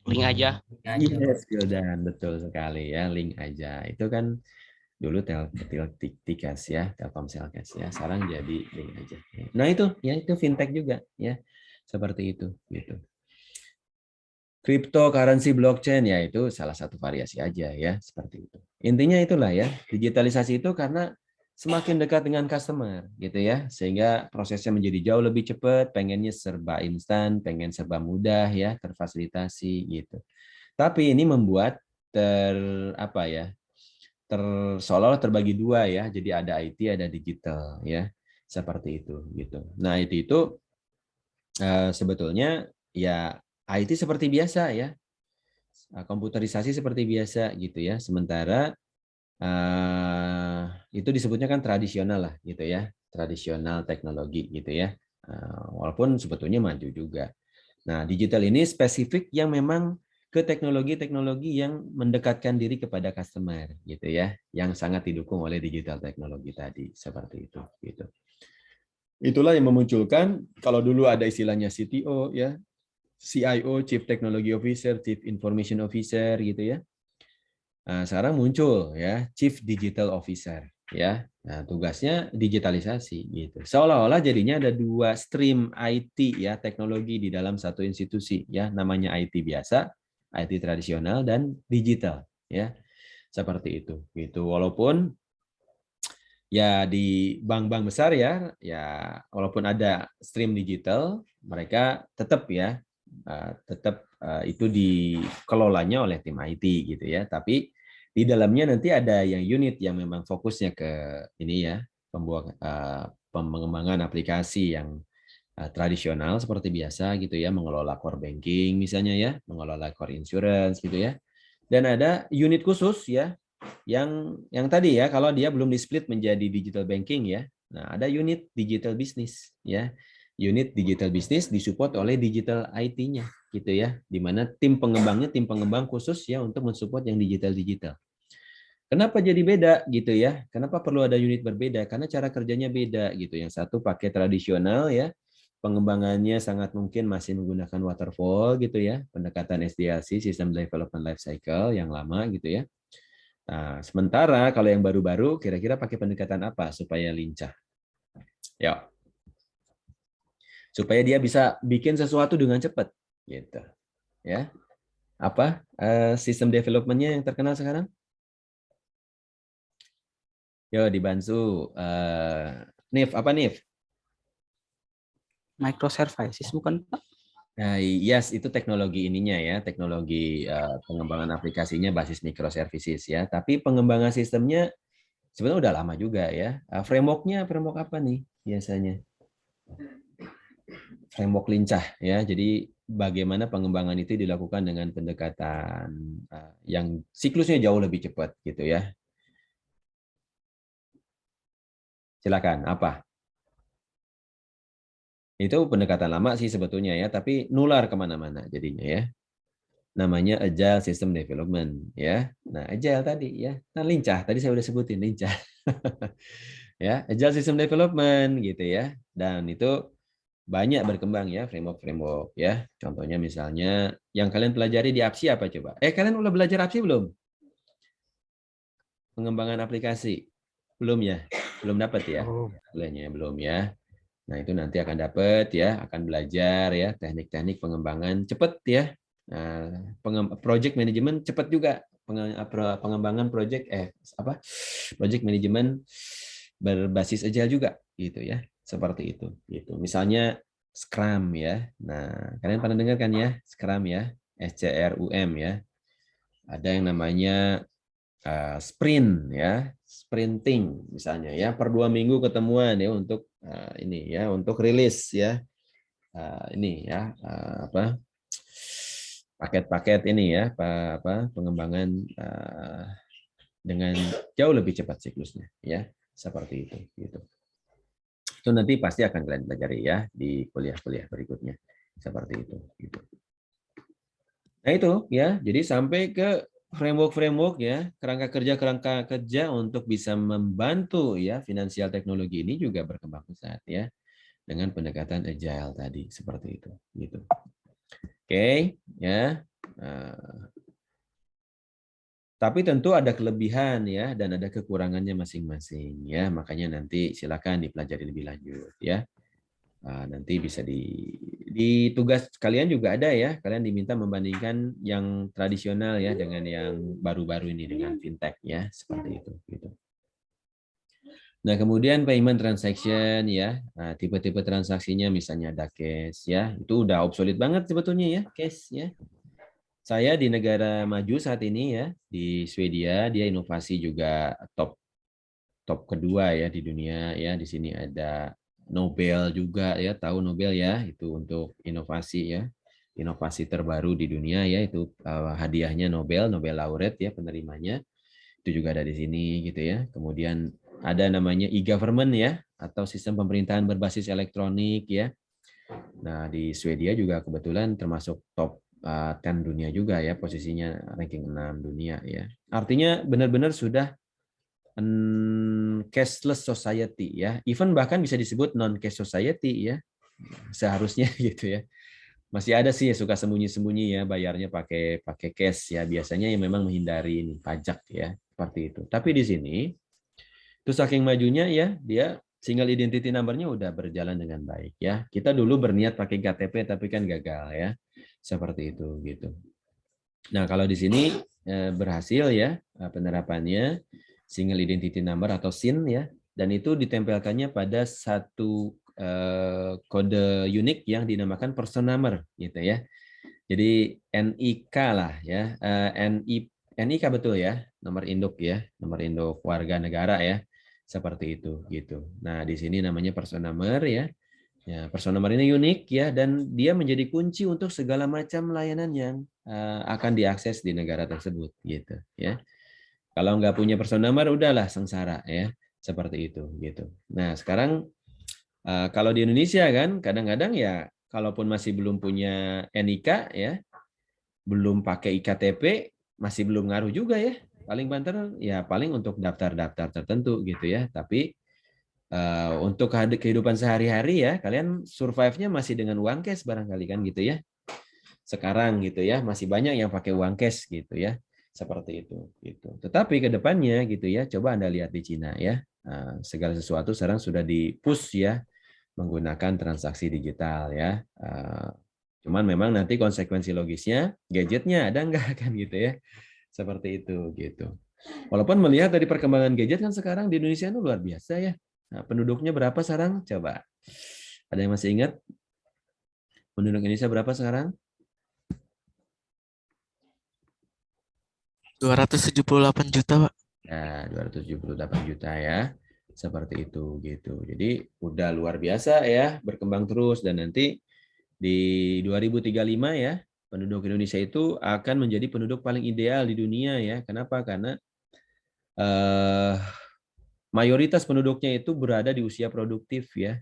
Link aja. Yes, Gildan, betul sekali ya, link aja. Itu kan dulu Tikes ya, Telkomsel Cash ya, sekarang jadi link aja. Nah itu fintech juga ya, seperti itu gitu. Cryptocurrency blockchain ya itu salah satu variasi aja ya, seperti itu. Intinya itulah ya, digitalisasi itu karena semakin dekat dengan customer gitu ya, sehingga prosesnya menjadi jauh lebih cepat, pengennya serba instan, pengen serba mudah ya, terfasilitasi gitu. Tapi ini membuat seolah-olah terbagi dua ya, jadi ada IT ada digital ya, seperti itu gitu. Nah itu sebetulnya ya IT seperti biasa ya, komputerisasi seperti biasa gitu ya, sementara itu disebutnya kan tradisional lah gitu ya, tradisional teknologi gitu ya, walaupun sebetulnya maju juga. Nah digital ini spesifik yang memang ke teknologi-teknologi yang mendekatkan diri kepada customer gitu ya, yang sangat didukung oleh digital teknologi tadi, seperti itu gitu. Itulah yang memunculkan, kalau dulu ada istilahnya CTO ya, CIO, Chief Technology Officer, Chief Information Officer gitu ya. Nah, sekarang muncul ya Chief Digital Officer ya. Nah, tugasnya digitalisasi gitu. Seolah-olah jadinya ada dua stream IT ya, teknologi di dalam satu institusi ya, namanya IT biasa, IT tradisional dan digital ya. Seperti itu gitu. Walaupun ya di bank-bank besar ya walaupun ada stream digital, mereka tetap ya itu dikelolanya oleh tim IT gitu ya. Tapi di dalamnya nanti ada yang unit yang memang fokusnya ke ini ya, pengembangan aplikasi yang tradisional seperti biasa gitu ya, mengelola core banking misalnya ya, mengelola core insurance gitu ya. Dan ada unit khusus ya, yang tadi ya, kalau dia belum di-split menjadi digital banking ya. Nah, ada unit digital business ya. Unit digital business disupport oleh digital IT-nya gitu ya. Di mana tim pengembang khusus ya untuk mensupport yang digital. Kenapa jadi beda gitu ya? Kenapa perlu ada unit berbeda? Karena cara kerjanya beda gitu. Yang satu pakai tradisional ya, pengembangannya sangat mungkin masih menggunakan waterfall gitu ya, pendekatan SDLC, System Development Life Cycle yang lama gitu ya. Nah, sementara kalau yang baru-baru kira-kira pakai pendekatan apa supaya lincah? Ya. Supaya dia bisa bikin sesuatu dengan cepat gitu. Ya. Apa? Sistem development-nya yang terkenal sekarang? Yo, dibantu. Nif, apa Nif? Microservices bukan Pak? Nah, yes, itu teknologi ininya ya, teknologi pengembangan aplikasinya basis microservices ya. Tapi pengembangan sistemnya sebenarnya udah lama juga ya. Framework-nya framework apa nih biasanya? Framework lincah ya. Jadi bagaimana pengembangan itu dilakukan dengan pendekatan yang siklusnya jauh lebih cepat gitu ya. Silakan, apa? Itu pendekatan lama sih sebetulnya ya, tapi nular kemana-mana jadinya ya. Namanya Agile System Development ya. Nah, Agile tadi ya. Nah, lincah tadi saya udah sebutin lincah. Ya, Agile System Development gitu ya. Dan itu banyak berkembang ya framework ya. Contohnya misalnya yang kalian pelajari di APSI apa coba? Kalian udah belajar APSI belum? Pengembangan aplikasi. Belum ya? Belum dapat ya? Belum ya. Nah, itu nanti akan dapat ya, akan belajar ya teknik-teknik pengembangan cepat ya. project management cepat juga, pengembangan project project management berbasis agile juga gitu ya, seperti itu gitu. Misalnya Scrum ya. Nah, kalian pernah dengar kan ya Scrum ya, SCRUM ya. Ada yang namanya sprint ya, sprinting misalnya ya, per 2 minggu ketemuan ya untuk ini ya, untuk rilis ya, ini ya paket-paket ini ya, pengembangan dengan jauh lebih cepat siklusnya ya, seperti itu gitu. Itu nanti pasti akan kalian pelajari ya di kuliah-kuliah berikutnya, seperti itu gitu. Nah itu ya, jadi sampai ke framework ya, kerangka kerja untuk bisa membantu ya finansial teknologi ini juga berkembang pesat ya, dengan pendekatan agile tadi, seperti itu gitu. Oke ya. Tapi tentu ada kelebihan ya dan ada kekurangannya masing-masing ya, makanya nanti silakan dipelajari lebih lanjut ya. Nanti bisa di tugas kalian juga ada ya, kalian diminta membandingkan yang tradisional ya dengan yang baru-baru ini dengan fintech ya, seperti itu gitu. Nah, kemudian payment transaction ya, tipe-tipe transaksinya misalnya ada cash ya, itu udah obsolete banget sebetulnya ya, cash ya. Saya di negara maju saat ini ya, di Swedia, dia inovasi juga top kedua ya di dunia ya. Di sini ada Nobel juga ya, tahu Nobel ya, itu untuk inovasi ya, inovasi terbaru di dunia ya, itu hadiahnya Nobel laureate ya penerimanya, itu juga ada di sini gitu ya. Kemudian ada namanya e-government ya, atau sistem pemerintahan berbasis elektronik ya. Nah di Swedia juga kebetulan termasuk top 10 dunia juga ya, posisinya ranking 6 dunia ya. Artinya benar-benar sudah cashless society ya, even bahkan bisa disebut non cash society ya, seharusnya gitu ya. Masih ada sih ya suka sembunyi-sembunyi ya, bayarnya pakai cash ya, biasanya yang memang menghindari ini pajak ya, seperti itu. Tapi di sini itu saking majunya ya, dia single identity number-nya udah berjalan dengan baik ya. Kita dulu berniat pakai KTP tapi kan gagal ya, seperti itu gitu. Nah kalau di sini berhasil ya penerapannya single identity number atau SIN ya, dan itu ditempelkannya pada satu kode unik yang dinamakan person number gitu ya. Jadi NIK lah ya, NIK betul ya, nomor induk ya, nomor induk warga negara ya, seperti itu gitu. Nah di sini namanya person number ya. Ya, person number ini unik ya, dan dia menjadi kunci untuk segala macam layanan yang akan diakses di negara tersebut gitu ya. Kalau nggak punya person number udahlah sengsara ya, seperti itu gitu. Nah sekarang kalau di Indonesia kan kadang-kadang ya kalaupun masih belum punya NIK ya, belum pakai iktp, masih belum ngaruh juga ya. Paling banter ya paling untuk daftar-daftar tertentu gitu ya. Tapi untuk kehidupan sehari-hari ya, kalian survive-nya masih dengan uang cash barangkali kan gitu ya. Sekarang gitu ya, masih banyak yang pakai uang cash gitu ya. Seperti itu gitu. Tetapi ke depannya gitu ya, coba Anda lihat di Cina ya. Segala sesuatu sekarang sudah di-push ya menggunakan transaksi digital ya. Cuman memang nanti konsekuensi logisnya gadgetnya ada enggak kan gitu ya. Seperti itu gitu. Walaupun melihat dari perkembangan gadget kan sekarang di Indonesia itu luar biasa ya. Nah, penduduknya berapa sekarang? Coba. Ada yang masih ingat? Penduduk Indonesia berapa sekarang? 278 juta, Pak. Ya, 278 juta ya. Seperti itu gitu. Jadi udah luar biasa ya, berkembang terus, dan nanti di 2035 ya, penduduk Indonesia itu akan menjadi penduduk paling ideal di dunia ya. Kenapa? Karena mayoritas penduduknya itu berada di usia produktif ya.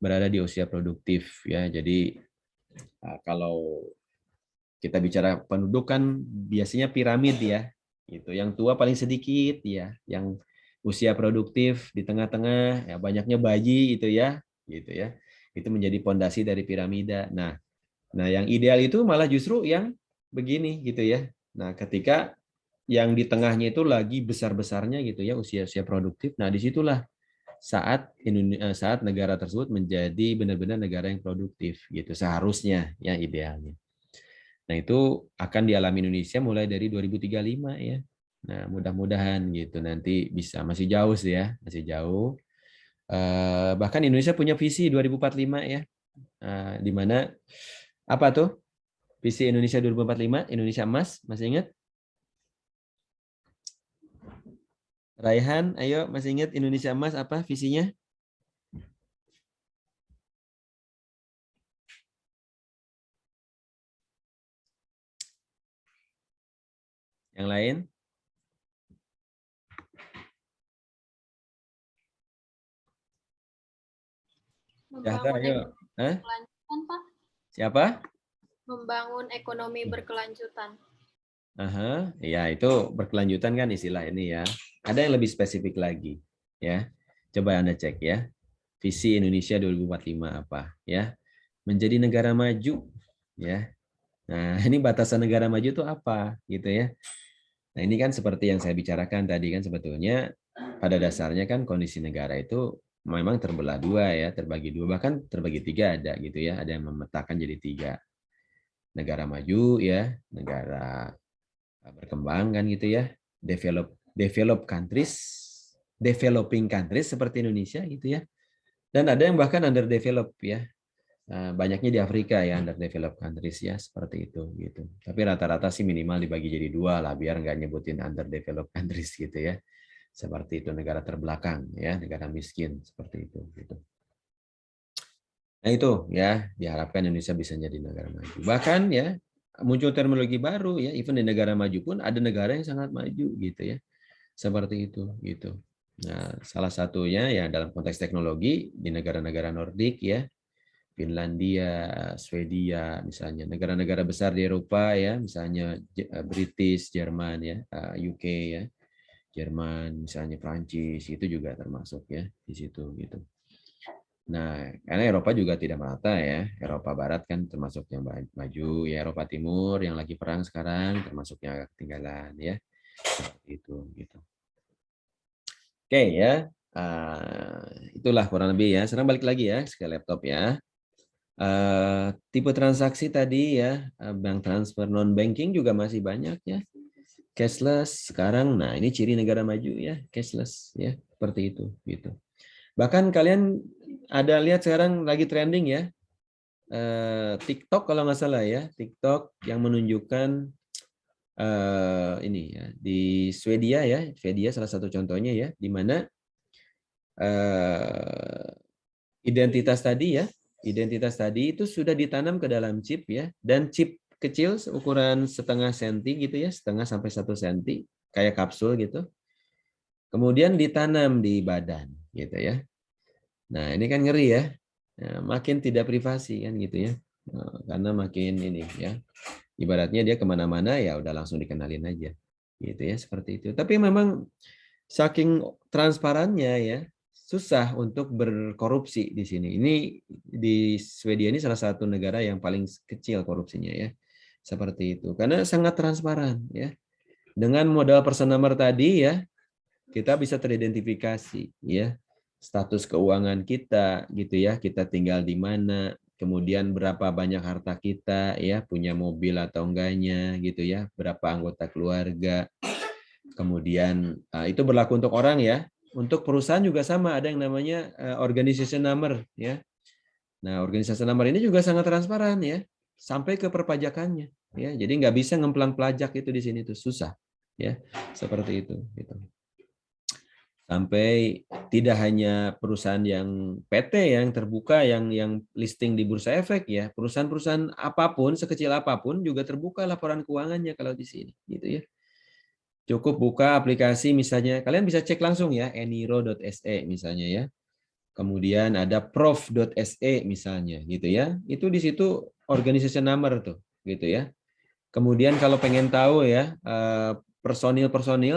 Berada di usia produktif ya. Jadi kalau kita bicara penduduk kan biasanya piramid ya. Gitu. Yang tua paling sedikit ya, yang usia produktif di tengah-tengah, ya banyaknya bayi itu ya, gitu ya. Itu menjadi pondasi dari piramida. Nah, yang ideal itu malah justru yang begini gitu ya. Nah, ketika yang di tengahnya itu lagi besar-besarnya gitu ya usia-usia produktif. Nah, disitulah saat negara tersebut menjadi benar-benar negara yang produktif gitu seharusnya ya idealnya. Nah, itu akan dialami Indonesia mulai dari 2035 ya. Nah, mudah-mudahan gitu nanti bisa, masih jauh sih ya, masih jauh. Bahkan Indonesia punya visi 2045 ya. Di mana apa tuh? Visi Indonesia 2045, Indonesia emas, masih ingat? Raihan, ayo masih ingat Indonesia emas apa visinya? Yang lain? Zahra, ayo. Berkelanjutan, Pak. Siapa? Membangun ekonomi berkelanjutan. Aha, ya itu berkelanjutan kan istilah ini ya. Ada yang lebih spesifik lagi ya. Coba Anda cek ya. Visi Indonesia 2045 apa ya? Menjadi negara maju ya. Nah, ini batasan negara maju itu apa gitu ya. Nah, ini kan seperti yang saya bicarakan tadi kan sebetulnya pada dasarnya kan kondisi negara itu memang terbelah dua ya, terbagi dua, bahkan terbagi tiga ada gitu ya. Ada yang memetakan jadi tiga. Negara maju ya, negara berkembang kan gitu ya, developing countries seperti Indonesia gitu ya, dan ada yang bahkan underdeveloped ya, banyaknya di Afrika ya underdeveloped countries ya seperti itu gitu. Tapi rata-rata sih minimal dibagi jadi dua lah biar nggak nyebutin underdeveloped countries gitu ya, seperti itu negara terbelakang ya, negara miskin seperti itu gitu. Nah itu ya diharapkan Indonesia bisa jadi negara maju. Bahkan ya muncul terminologi baru ya, even di negara maju pun ada negara yang sangat maju gitu ya, seperti itu gitu. Nah salah satunya ya dalam konteks teknologi di negara-negara Nordik ya, Finlandia, Swedia misalnya, negara-negara besar di Eropa ya, misalnya British, Jerman ya, UK ya, Jerman misalnya, Prancis itu juga termasuk ya di situ gitu. Nah, karena Eropa juga tidak merata ya. Eropa Barat kan termasuk yang maju, ya Eropa Timur yang lagi perang sekarang termasuk yang agak ketinggalan ya. Seperti itu gitu. Oke ya. Itulah kurang lebih ya. Sekarang balik lagi ya ke laptop ya. Tipe transaksi tadi ya, bank transfer non banking juga masih banyak ya. Cashless sekarang. Nah, ini ciri negara maju ya, cashless ya. Seperti itu gitu. Bahkan kalian ada lihat sekarang lagi trending ya, TikTok kalau nggak salah ya, TikTok yang menunjukkan ini ya di Swedia ya, Swedia salah satu contohnya ya, di mana identitas tadi itu sudah ditanam ke dalam chip ya, dan chip kecil ukuran setengah senti gitu ya, setengah sampai 1 senti kayak kapsul gitu, kemudian ditanam di badan gitu ya. Nah, ini kan ngeri ya. Nah, makin tidak privasi kan gitu ya. Nah, karena makin ini ya. Ibaratnya dia kemana-mana ya udah langsung dikenalin aja. Gitu ya, seperti itu. Tapi memang saking transparannya ya, susah untuk berkorupsi di sini. Ini di Swedia ini salah satu negara yang paling kecil korupsinya ya. Seperti itu. Karena sangat transparan ya. Dengan modal person number tadi ya, kita bisa teridentifikasi ya. Status keuangan kita gitu ya, kita tinggal di mana, kemudian berapa banyak harta kita ya, punya mobil atau enggaknya gitu ya, berapa anggota keluarga. Kemudian itu berlaku untuk orang ya. Untuk perusahaan juga sama, ada yang namanya organization number ya. Nah, organization number ini juga sangat transparan ya, sampai ke perpajakannya ya. Jadi nggak bisa ngemplang pajak itu di sini tuh, susah ya. Seperti itu gitu. Sampai tidak hanya perusahaan yang PT yang terbuka yang listing di Bursa Efek ya, perusahaan-perusahaan apapun sekecil apapun juga terbuka laporan keuangannya kalau di sini gitu ya. Cukup buka aplikasi misalnya, kalian bisa cek langsung ya, eniro.se misalnya ya. Kemudian ada prof.se misalnya gitu ya. Itu di situ organization number tuh gitu ya. Kemudian kalau pengen tahu ya personil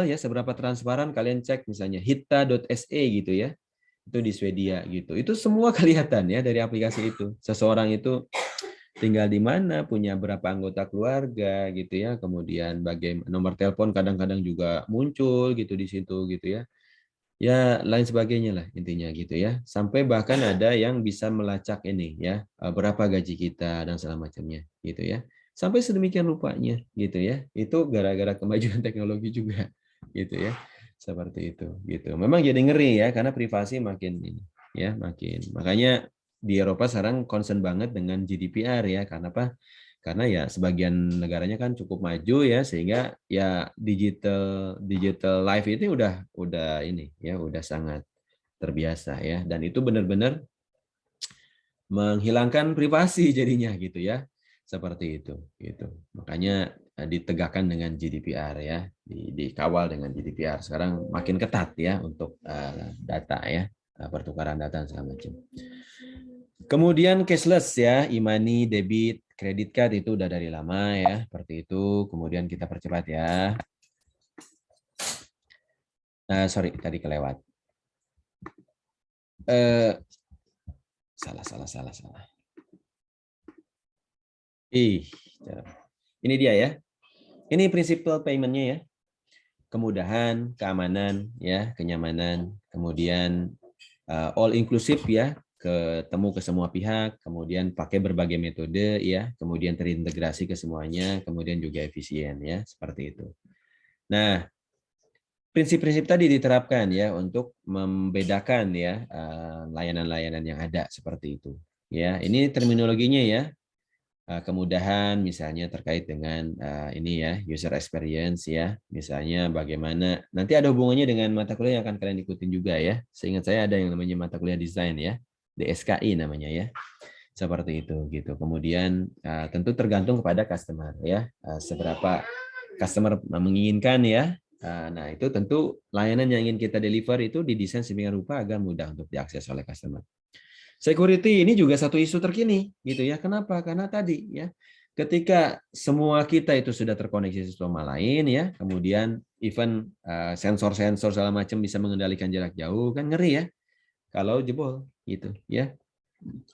ya seberapa transparan, kalian cek misalnya hitta.se gitu ya, itu di Swedia gitu, itu semua kelihatan ya dari aplikasi itu, seseorang itu tinggal di mana, punya berapa anggota keluarga gitu ya, kemudian bagaimana nomor telepon kadang-kadang juga muncul gitu di situ gitu ya, ya lain sebagainya lah intinya gitu ya, sampai bahkan ada yang bisa melacak ini ya berapa gaji kita dan segala macamnya gitu ya. Sampai sedemikian rupanya gitu ya. Itu gara-gara kemajuan teknologi juga gitu ya. Seperti itu gitu. Memang jadi ngeri ya karena privasi makin ini ya, makin. Makanya di Eropa sekarang concern banget dengan GDPR ya. Karena apa? Karena ya sebagian negaranya kan cukup maju ya, sehingga ya digital life itu udah ini ya, udah sangat terbiasa ya, dan itu benar-benar menghilangkan privasi jadinya gitu ya, seperti itu gitu. Makanya ditegakkan dengan GDPR ya, dikawal dengan GDPR. Sekarang makin ketat ya untuk data ya, pertukaran data dan segala macam. Kemudian cashless ya, e-money, debit, credit card itu udah dari lama ya, seperti itu. Kemudian kita percepat ya. Sorry, tadi kelewat. Salah. Ini dia ya. Ini prinsipal payment-nya ya. Kemudahan, keamanan, ya, kenyamanan, kemudian all inclusive ya, ketemu ke semua pihak, kemudian pakai berbagai metode ya, kemudian terintegrasi ke semuanya, kemudian juga efisien ya, seperti itu. Nah, prinsip-prinsip tadi diterapkan ya untuk membedakan ya layanan-layanan yang ada seperti itu. Ya, ini terminologinya ya. Kemudahan misalnya terkait dengan ini ya, user experience ya, misalnya bagaimana nanti ada hubungannya dengan mata kuliah yang akan kalian ikutin juga ya. Seingat saya ada yang namanya mata kuliah desain ya, DSKI namanya ya, seperti itu gitu. Kemudian tentu tergantung kepada customer ya, seberapa customer menginginkan ya. Nah itu tentu layanan yang ingin kita deliver itu didesain sedemikian rupa agar mudah untuk diakses oleh customer. Security ini juga satu isu terkini, gitu ya. Kenapa? Karena tadi ya, ketika semua kita itu sudah terkoneksi satu sama lain ya, kemudian even sensor-sensor segala macam bisa mengendalikan jarak jauh, kan ngeri ya. Kalau jebol, gitu ya.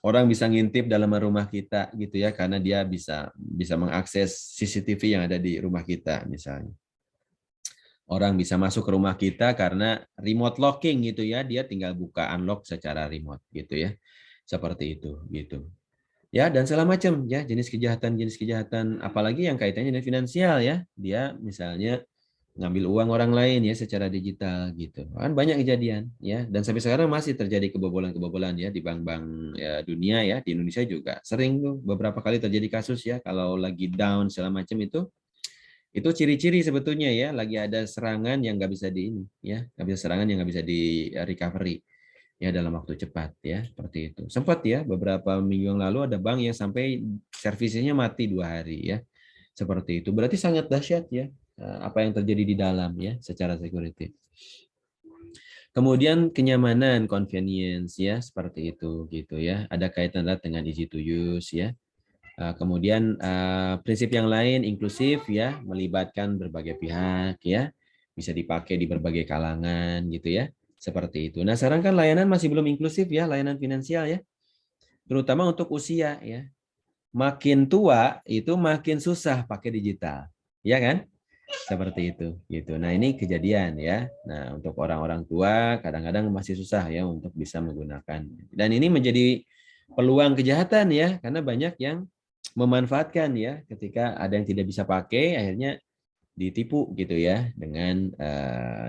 Orang bisa ngintip dalam rumah kita, gitu ya, karena dia bisa mengakses CCTV yang ada di rumah kita, misalnya. Orang bisa masuk ke rumah kita karena remote locking gitu ya, dia tinggal buka unlock secara remote gitu ya, seperti itu gitu ya. Dan segala macam ya, jenis kejahatan apalagi yang kaitannya dengan finansial ya, dia misalnya ngambil uang orang lain ya secara digital gitu kan, banyak kejadian ya, dan sampai sekarang masih terjadi kebobolan ya di bank-bank ya, dunia ya, di Indonesia juga sering tuh beberapa kali terjadi kasus ya, kalau lagi down segala macam itu ciri-ciri sebetulnya ya, lagi ada serangan yang nggak bisa di ini ya, nggak bisa serangan yang nggak bisa di recovery ya dalam waktu cepat ya, seperti itu. Sempat ya beberapa minggu yang lalu ada bank yang sampai servisnya mati 2 hari ya, seperti itu. Berarti sangat dahsyat ya apa yang terjadi di dalam ya secara security. Kemudian kenyamanan, convenience ya, seperti itu gitu ya. Ada kaitan dengan easy to use ya. Kemudian prinsip yang lain inklusif ya, melibatkan berbagai pihak ya, bisa dipakai di berbagai kalangan gitu ya, seperti itu. Nah sekarang kan layanan masih belum inklusif ya, layanan finansial ya, terutama untuk usia ya. Makin tua itu makin susah pakai digital, ya kan? Seperti itu gitu. Nah ini kejadian ya. Nah untuk orang-orang tua kadang-kadang masih susah ya untuk bisa menggunakan. Dan ini menjadi peluang kejahatan ya, karena banyak yang memanfaatkan ya, ketika ada yang tidak bisa pakai akhirnya ditipu gitu ya dengan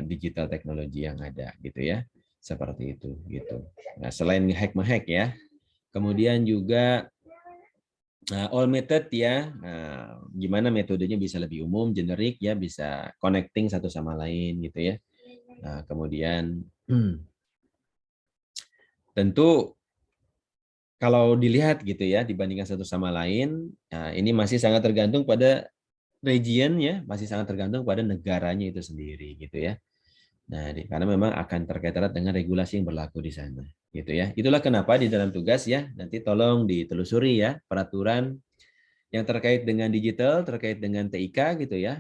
digital teknologi yang ada gitu ya, seperti itu gitu. Nah selain ngehack ya, kemudian juga all method ya, gimana metodenya bisa lebih umum, generik ya, bisa connecting satu sama lain gitu ya. Nah kemudian tentu kalau dilihat gitu ya, dibandingkan satu sama lain, ini masih sangat tergantung pada region ya, masih sangat tergantung pada negaranya itu sendiri gitu ya. Nah, karena memang akan terkait erat dengan regulasi yang berlaku di sana gitu ya. Itulah kenapa di dalam tugas ya, nanti tolong ditelusuri ya peraturan yang terkait dengan digital, terkait dengan TIK gitu ya,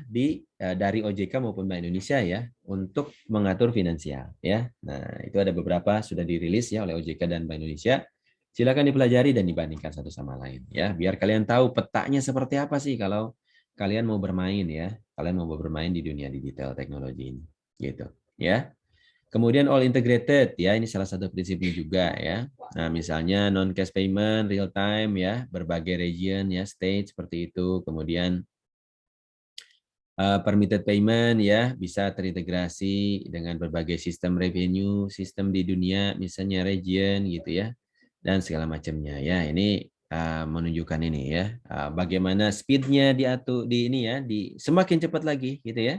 dari OJK maupun Bank Indonesia ya, untuk mengatur finansial ya. Nah, itu ada beberapa sudah dirilis ya oleh OJK dan Bank Indonesia. Silakan dipelajari dan dibandingkan satu sama lain ya, biar kalian tahu petanya seperti apa sih kalau kalian mau bermain ya, kalian mau bermain di dunia digital teknologi ini gitu ya. Kemudian all integrated ya, ini salah satu prinsipnya juga ya. Nah, misalnya non cash payment, real time ya, berbagai region ya, state seperti itu. Kemudian permitted payment ya, bisa terintegrasi dengan berbagai sistem revenue, sistem di dunia, misalnya region gitu ya, dan segala macamnya ya. Ini menunjukkan ini ya, bagaimana speednya diatur di ini ya, di semakin cepat lagi gitu ya.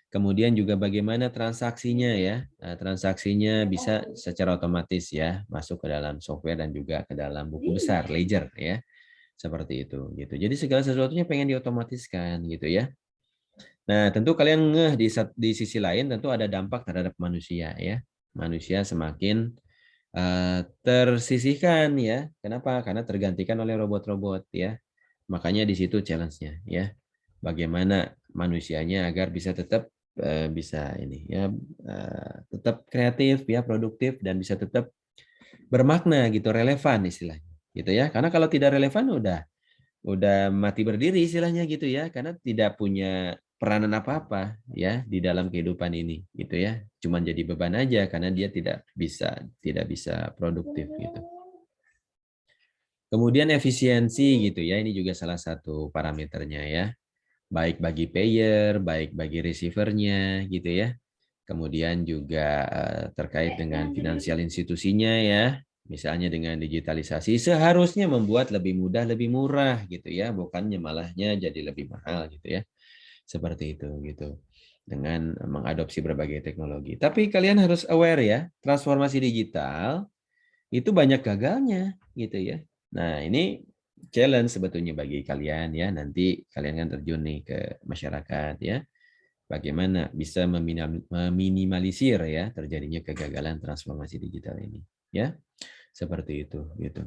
Kemudian juga bagaimana transaksinya ya, transaksinya bisa secara otomatis ya, masuk ke dalam software dan juga ke dalam buku besar ledger ya, seperti itu gitu. Jadi segala sesuatunya pengen diotomatiskan gitu ya. Nah, tentu kalian ngeh di sisi lain tentu ada dampak terhadap manusia ya. Manusia semakin tersisihkan ya. Kenapa? Karena tergantikan oleh robot-robot ya. Makanya di situ challenge-nya ya. Bagaimana manusianya agar bisa tetap bisa ini ya, tetap kreatif ya, produktif dan bisa tetap bermakna gitu, relevan istilahnya. Gitu ya. Karena kalau tidak relevan udah mati berdiri istilahnya gitu ya, karena tidak punya peranan apa-apa ya di dalam kehidupan ini gitu ya, cuman jadi beban aja karena dia tidak bisa produktif gitu. Kemudian efisiensi gitu ya, ini juga salah satu parameternya ya, baik bagi payer, baik bagi receivernya gitu ya. Kemudian juga terkait dengan finansial institusinya ya, misalnya dengan digitalisasi seharusnya membuat lebih mudah, lebih murah gitu ya, bukannya malahnya jadi lebih mahal gitu ya. Seperti itu gitu. Dengan mengadopsi berbagai teknologi. Tapi kalian harus aware ya, transformasi digital itu banyak gagalnya gitu ya. Nah, ini challenge sebetulnya bagi kalian ya, nanti kalian kan terjun nih ke masyarakat ya. Bagaimana bisa meminimalisir ya terjadinya kegagalan transformasi digital ini ya. Seperti itu gitu.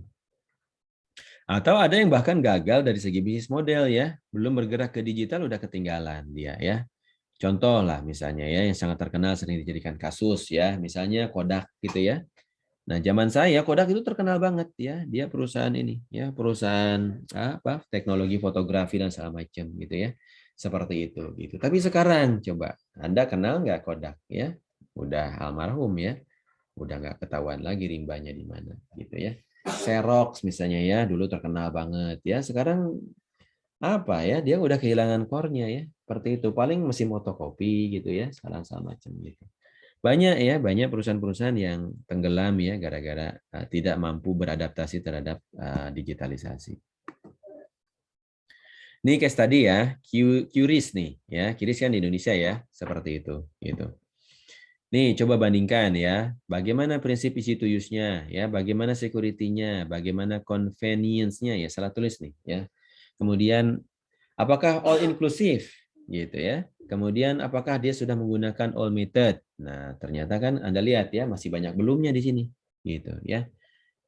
Atau ada yang bahkan gagal dari segi bisnis model ya, belum bergerak ke digital udah ketinggalan dia ya. Contoh lah misalnya ya yang sangat terkenal sering dijadikan kasus ya, misalnya Kodak gitu ya. Nah, zaman saya Kodak itu terkenal banget ya, dia perusahaan ini ya, perusahaan apa? Teknologi fotografi dan segala macam gitu ya. Seperti itu gitu. Tapi sekarang coba Anda kenal nggak Kodak ya? Udah almarhum ya. Udah nggak ketahuan lagi rimbanya di mana gitu ya. Xerox misalnya ya, dulu terkenal banget ya. Sekarang apa ya? Dia udah kehilangan core-nya ya. Seperti itu. Paling mesin fotokopi gitu ya, segala macam gitu. Banyak ya, banyak perusahaan-perusahaan yang tenggelam ya gara-gara tidak mampu beradaptasi terhadap digitalisasi. Ini case tadi ya, QRIS nih ya, QRIS kan di Indonesia ya, seperti itu gitu. Nih, coba bandingkan ya, bagaimana prinsip easy to use-nya, ya, bagaimana security-nya, bagaimana convenience-nya, ya, salah tulis nih, ya. Kemudian, apakah all inclusive, gitu ya. Kemudian, apakah dia sudah menggunakan all method. Nah, ternyata kan Anda lihat ya, masih banyak belumnya di sini, gitu ya.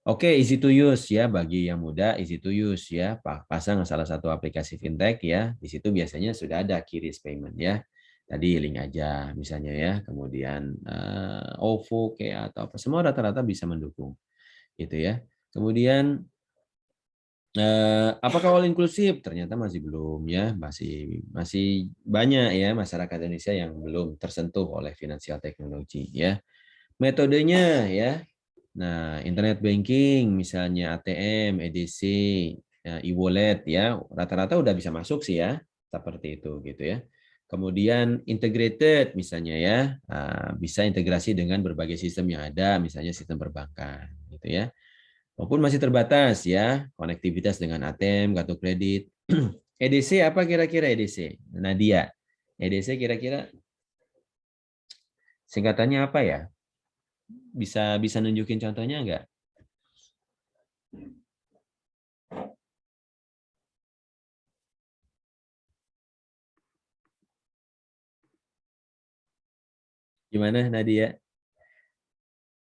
Oke, easy to use ya, bagi yang muda easy to use ya, pasang salah satu aplikasi fintech ya, di situ biasanya sudah ada QRIS payment ya. Tadi link aja misalnya ya, kemudian OVO kayak atau apa, semua rata-rata bisa mendukung gitu ya. Kemudian apakah all inklusif? Ternyata masih belum ya, masih banyak ya masyarakat Indonesia yang belum tersentuh oleh financial technology ya. Metodenya ya, nah internet banking misalnya ATM, EDC, e-wallet ya, rata-rata udah bisa masuk sih ya, seperti itu gitu ya. Kemudian integrated misalnya ya, bisa integrasi dengan berbagai sistem yang ada, misalnya sistem perbankan gitu ya. Maupun masih terbatas ya, konektivitas dengan ATM, kartu kredit. EDC apa kira-kira EDC? Nadia, EDC kira-kira singkatannya apa ya? Bisa nunjukin contohnya enggak? Gimana Nadia?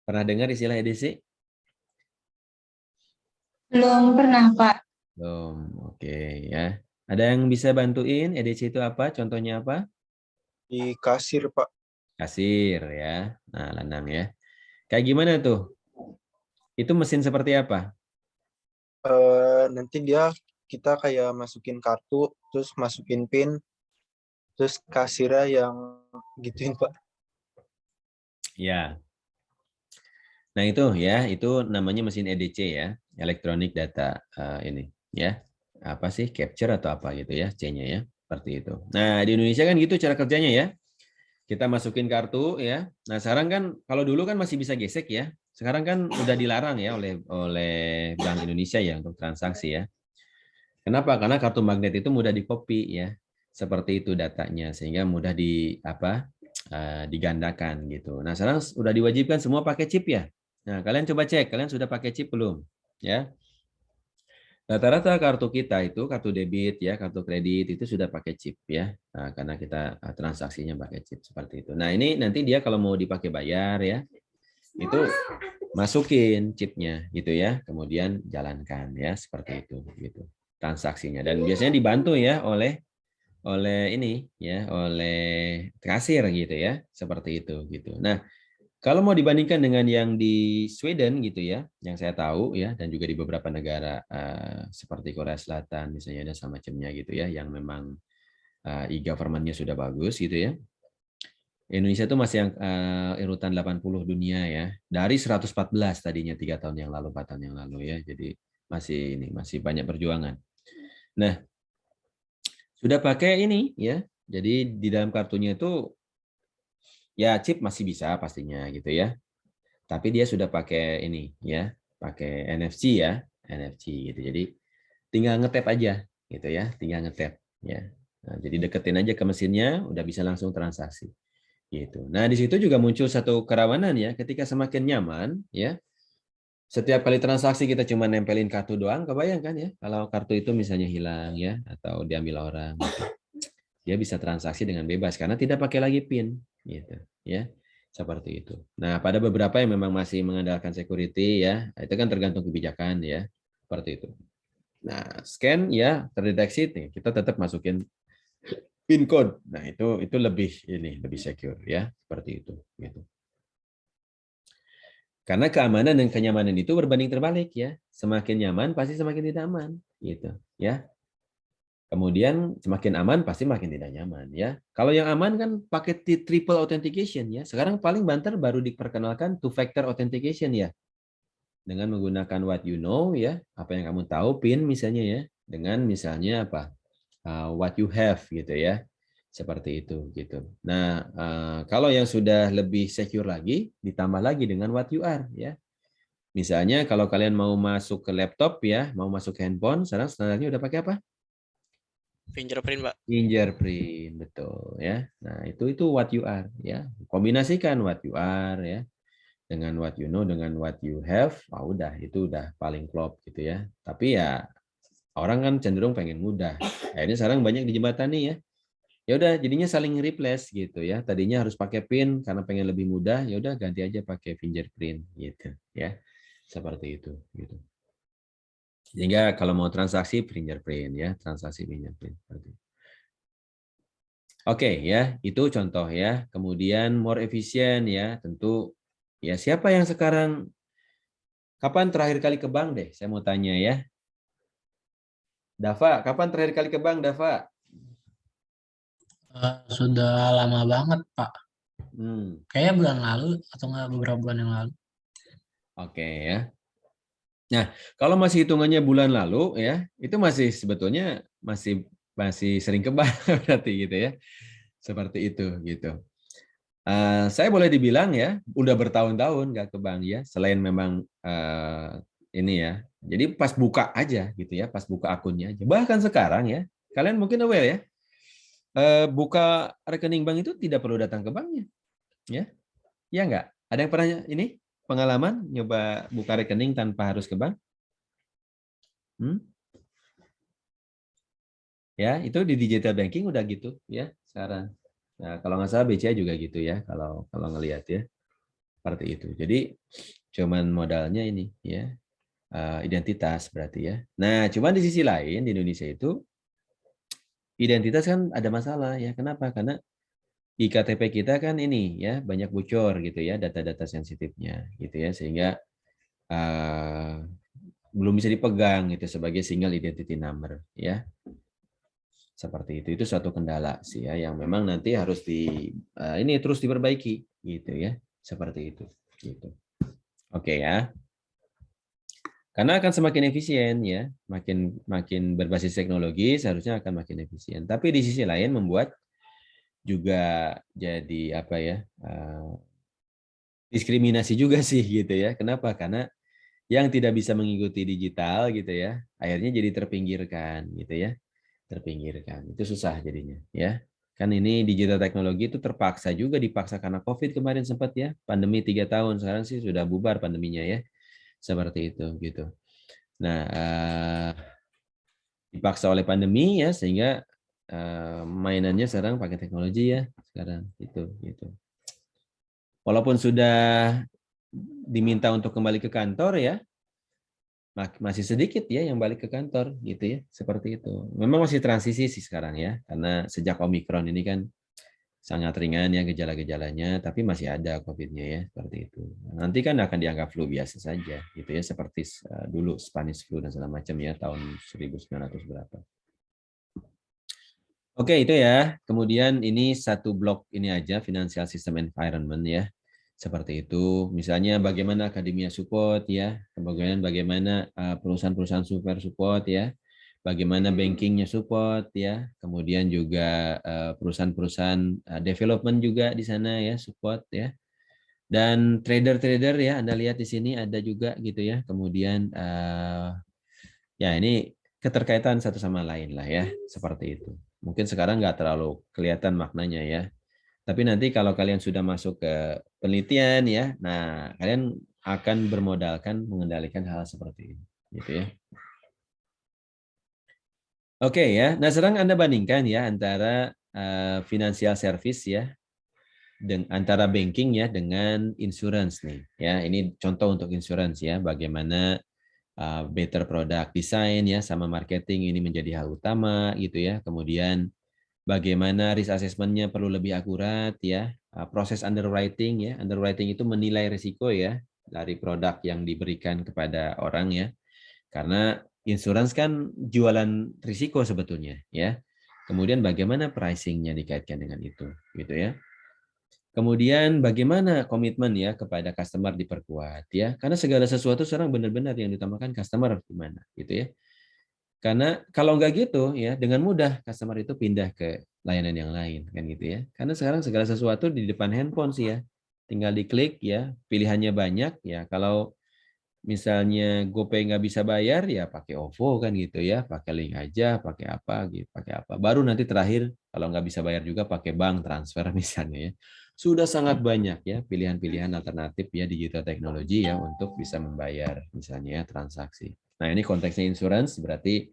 Pernah dengar istilah EDC? Belum pernah, Pak. Belum. Oke ya. Ada yang bisa bantuin EDC itu apa? Contohnya apa? Di kasir, Pak. Kasir ya. Nah, Lanang ya. Kayak gimana tuh? Itu mesin seperti apa? Nanti kita kayak masukin kartu, terus masukin PIN, terus kasirnya yang gituin, Pak. Ya. Nah itu ya, itu namanya mesin EDC ya, Electronic Data ini ya. Apa sih capture atau apa gitu ya, C-nya ya, seperti itu. Nah di Indonesia kan gitu cara kerjanya ya. Kita masukin kartu ya. Nah sekarang kan kalau dulu kan masih bisa gesek ya. Sekarang kan udah dilarang ya oleh Bank Indonesia ya untuk transaksi ya. Kenapa? Karena kartu magnet itu mudah di-copy ya. Seperti itu datanya sehingga mudah digandakan gitu. Nah, sekarang udah diwajibkan semua pakai chip ya. Nah, kalian coba cek, kalian sudah pakai chip belum? Ya. Rata-rata kartu kita itu kartu debit ya, kartu kredit itu sudah pakai chip ya. Nah, karena kita transaksinya pakai chip seperti itu. Nah, ini nanti dia kalau mau dipakai bayar ya, itu masukin chipnya gitu ya, kemudian jalankan ya seperti itu gitu transaksinya. Dan biasanya dibantu ya oleh ini ya, oleh kasir gitu ya, seperti itu gitu. Nah, kalau mau dibandingkan dengan yang di Sweden gitu ya, yang saya tahu ya, dan juga di beberapa negara seperti Korea Selatan misalnya dan semacamnya gitu ya, yang memang e-government-nya sudah bagus gitu ya. Indonesia itu masih yang urutan 80 dunia ya, dari 114 tadinya 3 tahun yang lalu, 4 tahun yang lalu ya. Jadi masih banyak perjuangan. Nah, sudah pakai ini ya. Jadi di dalam kartunya itu ya chip masih bisa pastinya gitu ya. Tapi dia sudah pakai ini ya, pakai NFC ya, NFC gitu. Jadi tinggal ngetap aja gitu ya, tinggal ngetap ya. Nah, jadi deketin aja ke mesinnya, udah bisa langsung transaksi gitu. Nah, di situ juga muncul satu kerawanan ya, ketika semakin nyaman ya. Setiap kali transaksi kita cuma nempelin kartu doang, kebayang kan ya, kalau kartu itu misalnya hilang ya atau diambil orang gitu. Dia bisa transaksi dengan bebas karena tidak pakai lagi PIN gitu ya. Seperti itu. Nah, pada beberapa yang memang masih mengandalkan security ya, itu kan tergantung kebijakan ya. Seperti itu. Nah, scan ya terdeteksi nih, kita tetap masukin PIN code. Nah, itu lebih secure ya, seperti itu gitu. Karena keamanan dan kenyamanan itu berbanding terbalik ya. Semakin nyaman pasti semakin tidak aman gitu ya. Kemudian semakin aman pasti makin tidak nyaman ya. Kalau yang aman kan pakai triple authentication ya. Sekarang paling banter baru diperkenalkan two factor authentication ya. Dengan menggunakan what you know ya, apa yang kamu tahu PIN misalnya ya, dengan misalnya apa? What you have gitu ya. Seperti itu gitu. Nah, kalau yang sudah lebih secure lagi ditambah lagi dengan what you are ya. Misalnya kalau kalian mau masuk ke laptop ya, mau masuk ke handphone, sekarang standarnya udah pakai apa? Fingerprint, Pak. Fingerprint, betul ya. Nah, itu what you are ya. Kombinasikan what you are ya dengan what you know dengan what you have, udah itu udah paling klop gitu ya. Tapi ya orang kan cenderung pengen mudah. Akhirnya sekarang banyak dijembatani ya. Ya udah jadinya saling replace gitu ya. Tadinya harus pakai PIN karena pengen lebih mudah, ya udah ganti aja pakai fingerprint gitu ya. Seperti itu gitu. Sehingga kalau mau transaksi fingerprint ya, transaksi fingerprint. Oke ya, itu contoh ya. Kemudian more efficient ya, tentu ya siapa yang sekarang kapan terakhir kali ke bank deh? Saya mau tanya ya. Dava, kapan terakhir kali ke bank, Dava? Sudah lama banget, Pak. Kayaknya bulan lalu atau nggak beberapa bulan yang lalu. Oke ya. Nah, kalau masih hitungannya bulan lalu ya, itu masih sebetulnya masih sering ke bank berarti gitu ya. Seperti itu gitu. Saya boleh dibilang ya, udah bertahun-tahun nggak ke bank ya, selain memang ini ya. Jadi pas buka aja gitu ya, pas buka akunnya aja. Bahkan sekarang ya, kalian mungkin aware ya, buka rekening bank itu tidak perlu datang ke banknya, ya? Ya nggak? Ada yang pernah ini pengalaman nyoba buka rekening tanpa harus ke bank? Ya, itu di digital banking udah gitu ya sekarang. Nah, kalau nggak salah BCA juga gitu ya, kalau ngelihat ya, seperti itu. Jadi cuman modalnya ini ya, identitas berarti ya. Nah, cuman di sisi lain di Indonesia itu identitas kan ada masalah ya. Kenapa? Karena IKTP kita kan ini ya banyak bocor gitu ya, data-data sensitifnya gitu ya, sehingga belum bisa dipegang gitu sebagai single identity number ya. Seperti itu suatu kendala sih ya yang memang nanti harus ini terus diperbaiki gitu ya. seperti itu. Gitu. Oke ya. Karena akan semakin efisien ya, makin berbasis teknologi seharusnya akan makin efisien. Tapi di sisi lain membuat juga jadi apa ya, diskriminasi juga sih gitu ya. Kenapa? Karena yang tidak bisa mengikuti digital gitu ya, akhirnya jadi terpinggirkan gitu ya, terpinggirkan. Itu susah jadinya ya. Kan ini digital teknologi itu terpaksa juga dipaksa karena COVID kemarin sempat ya, pandemi 3 tahun, sekarang sih sudah bubar pandeminya ya. Seperti itu gitu. Nah, dipaksa oleh pandemi ya sehingga mainannya sekarang pakai teknologi ya sekarang gitu. Walaupun sudah diminta untuk kembali ke kantor ya, masih sedikit ya yang balik ke kantor gitu ya, seperti itu. Memang masih transisi sih sekarang ya, karena sejak Omikron ini kan sangat ringan ya gejala-gejalanya, tapi masih ada COVID-nya ya, seperti itu. Nanti kan akan dianggap flu biasa saja gitu ya, seperti dulu Spanish flu dan segala macam ya tahun 1900 berapa. Oke, itu ya. Kemudian ini satu blok ini aja, financial system environment ya. Seperti itu. Misalnya bagaimana akademia support ya, bagaimana perusahaan-perusahaan super support ya, bagaimana bankingnya support ya, kemudian juga perusahaan-perusahaan development juga di sana ya support ya, dan trader-trader ya, Anda lihat di sini ada juga gitu ya. Kemudian ya ini keterkaitan satu sama lain lah ya, seperti itu. Mungkin sekarang nggak terlalu kelihatan maknanya ya. Tapi nanti kalau kalian sudah masuk ke penelitian ya, nah kalian akan bermodalkan mengendalikan hal seperti ini, gitu ya. Oke ya, nah sekarang Anda bandingkan ya antara financial service ya, antara banking ya dengan insurance nih. Ya, ini contoh untuk insurance ya, bagaimana better product design ya sama marketing ini menjadi hal utama gitu ya. Kemudian bagaimana risk assessment-nya perlu lebih akurat ya. Proses underwriting ya. Underwriting itu menilai risiko ya dari produk yang diberikan kepada orang ya. Karena insurance kan jualan risiko sebetulnya ya. Kemudian bagaimana pricing-nya dikaitkan dengan itu gitu ya. Kemudian bagaimana komitmen ya kepada customer diperkuat ya. Karena segala sesuatu sekarang benar-benar yang diutamakan customer gimana gitu ya. Karena kalau nggak gitu ya dengan mudah customer itu pindah ke layanan yang lain kan gitu ya. Karena sekarang segala sesuatu di depan handphone sih ya. Tinggal diklik ya, pilihannya banyak ya. Kalau misalnya GoPay nggak bisa bayar ya pakai OVO kan gitu ya, pakai link aja, pakai apa gitu, pakai apa. Baru nanti terakhir kalau nggak bisa bayar juga pakai bank transfer misalnya ya. Sudah sangat banyak ya pilihan-pilihan alternatif ya digital teknologi ya untuk bisa membayar misalnya ya, transaksi. Nah ini konteksnya insurance berarti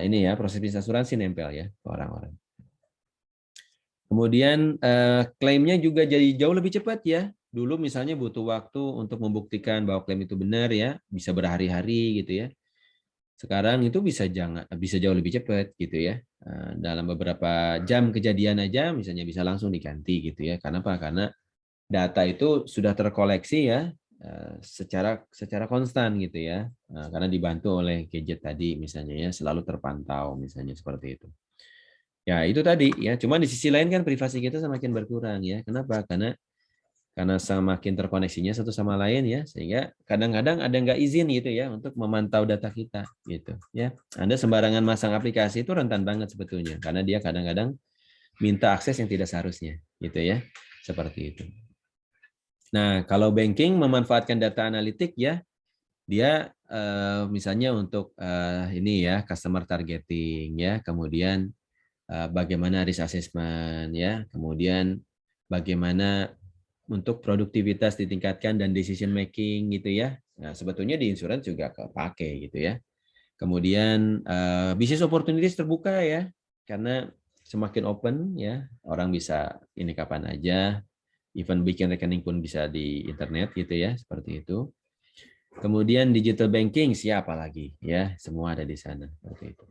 ini ya proses bisnis asuransi nempel ya ke orang-orang. Kemudian klaimnya juga jadi jauh lebih cepat ya. Dulu misalnya butuh waktu untuk membuktikan bahwa klaim itu benar ya, bisa berhari-hari gitu ya. Sekarang itu bisa jauh lebih cepat gitu ya. Dalam beberapa jam kejadian aja misalnya bisa langsung diganti gitu ya. Karena apa? Karena data itu sudah terkoleksi ya secara konstan gitu ya. Karena dibantu oleh gadget tadi misalnya ya, selalu terpantau misalnya seperti itu. Ya itu tadi ya. Cuma di sisi lain kan privasi kita semakin berkurang ya. Kenapa? Karena semakin terkoneksinya satu sama lain ya, sehingga kadang-kadang ada nggak izin gitu ya untuk memantau data kita gitu ya. Anda sembarangan masang aplikasi itu rentan banget sebetulnya karena dia kadang-kadang minta akses yang tidak seharusnya gitu ya, seperti itu. Nah kalau banking memanfaatkan data analitik ya, dia misalnya untuk ini ya customer targeting ya, kemudian bagaimana risk assessment ya, kemudian bagaimana untuk produktivitas ditingkatkan dan decision making gitu ya. Nah, sebetulnya di insurance juga kepake gitu ya. Kemudian bisnis opportunities terbuka ya. Karena semakin open ya, orang bisa ini kapan aja, even bikin rekening pun bisa di internet gitu ya, seperti itu. Kemudian digital banking siapa lagi ya, semua ada di sana seperti itu.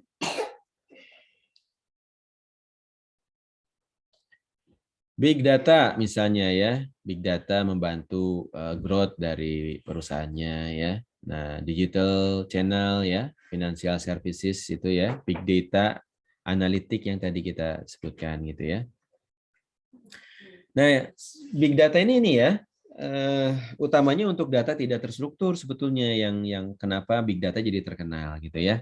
Big data misalnya ya, big data membantu growth dari perusahaannya ya. Nah, digital channel ya, financial services itu ya, big data, analitik yang tadi kita sebutkan gitu ya. Nah, big data ini ya, utamanya untuk data tidak terstruktur sebetulnya yang kenapa big data jadi terkenal gitu ya.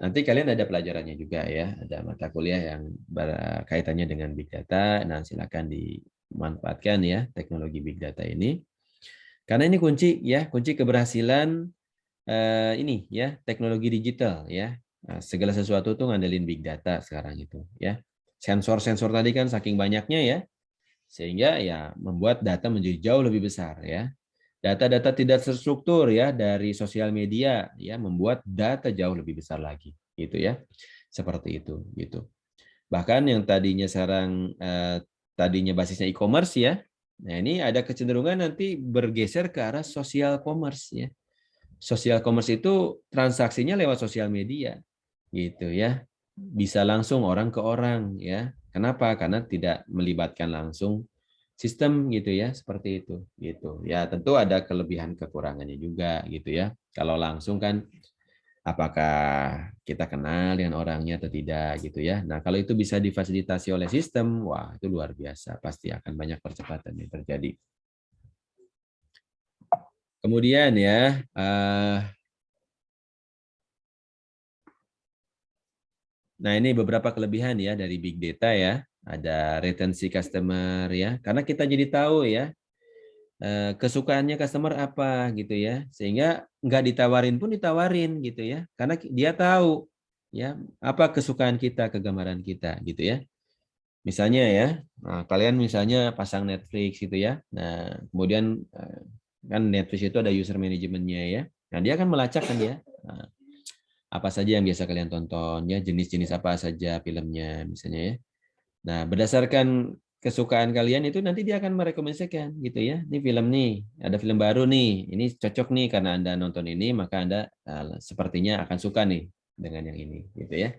Nanti kalian ada pelajarannya juga ya, ada mata kuliah yang berkaitannya dengan big data. Nah, silakan dimanfaatkan ya teknologi big data ini. Karena ini kunci ya, kunci keberhasilan ini ya, teknologi digital ya. Nah, segala sesuatu tuh ngandelin big data sekarang itu ya. Sensor-sensor tadi kan saking banyaknya ya, sehingga ya membuat data menjadi jauh lebih besar ya. Data-data tidak terstruktur ya dari sosial media ya membuat data jauh lebih besar lagi gitu ya. Seperti itu gitu. Bahkan yang tadinya tadinya basisnya e-commerce ya. Nah, ini ada kecenderungan nanti bergeser ke arah social commerce ya. Social commerce itu transaksinya lewat sosial media gitu ya. Bisa langsung orang ke orang ya. Kenapa? Karena tidak melibatkan langsung sistem gitu ya, seperti itu gitu. Ya tentu ada kelebihan kekurangannya juga gitu ya. Kalau langsung kan apakah kita kenal dengan orangnya atau tidak gitu ya. Nah, kalau itu bisa difasilitasi oleh sistem, wah itu luar biasa, pasti akan banyak percepatan yang terjadi. Kemudian ya, nah ini beberapa kelebihan ya dari big data ya. Ada retensi customer ya, karena kita jadi tahu ya kesukaannya customer apa gitu ya, sehingga nggak ditawarin pun ditawarin gitu ya, karena dia tahu ya apa kesukaan kita, kegemaran kita gitu ya. Misalnya ya, nah, kalian misalnya pasang Netflix gitu ya, nah kemudian kan Netflix itu ada user manajemennya ya, nah dia akan melacak kan dia apa saja yang biasa kalian tonton ya, jenis-jenis apa saja filmnya misalnya ya. Nah, berdasarkan kesukaan kalian itu nanti dia akan merekomendasikan gitu ya. Ini film nih, ada film baru nih. Ini cocok nih karena Anda nonton ini, maka Anda sepertinya akan suka nih dengan yang ini gitu ya.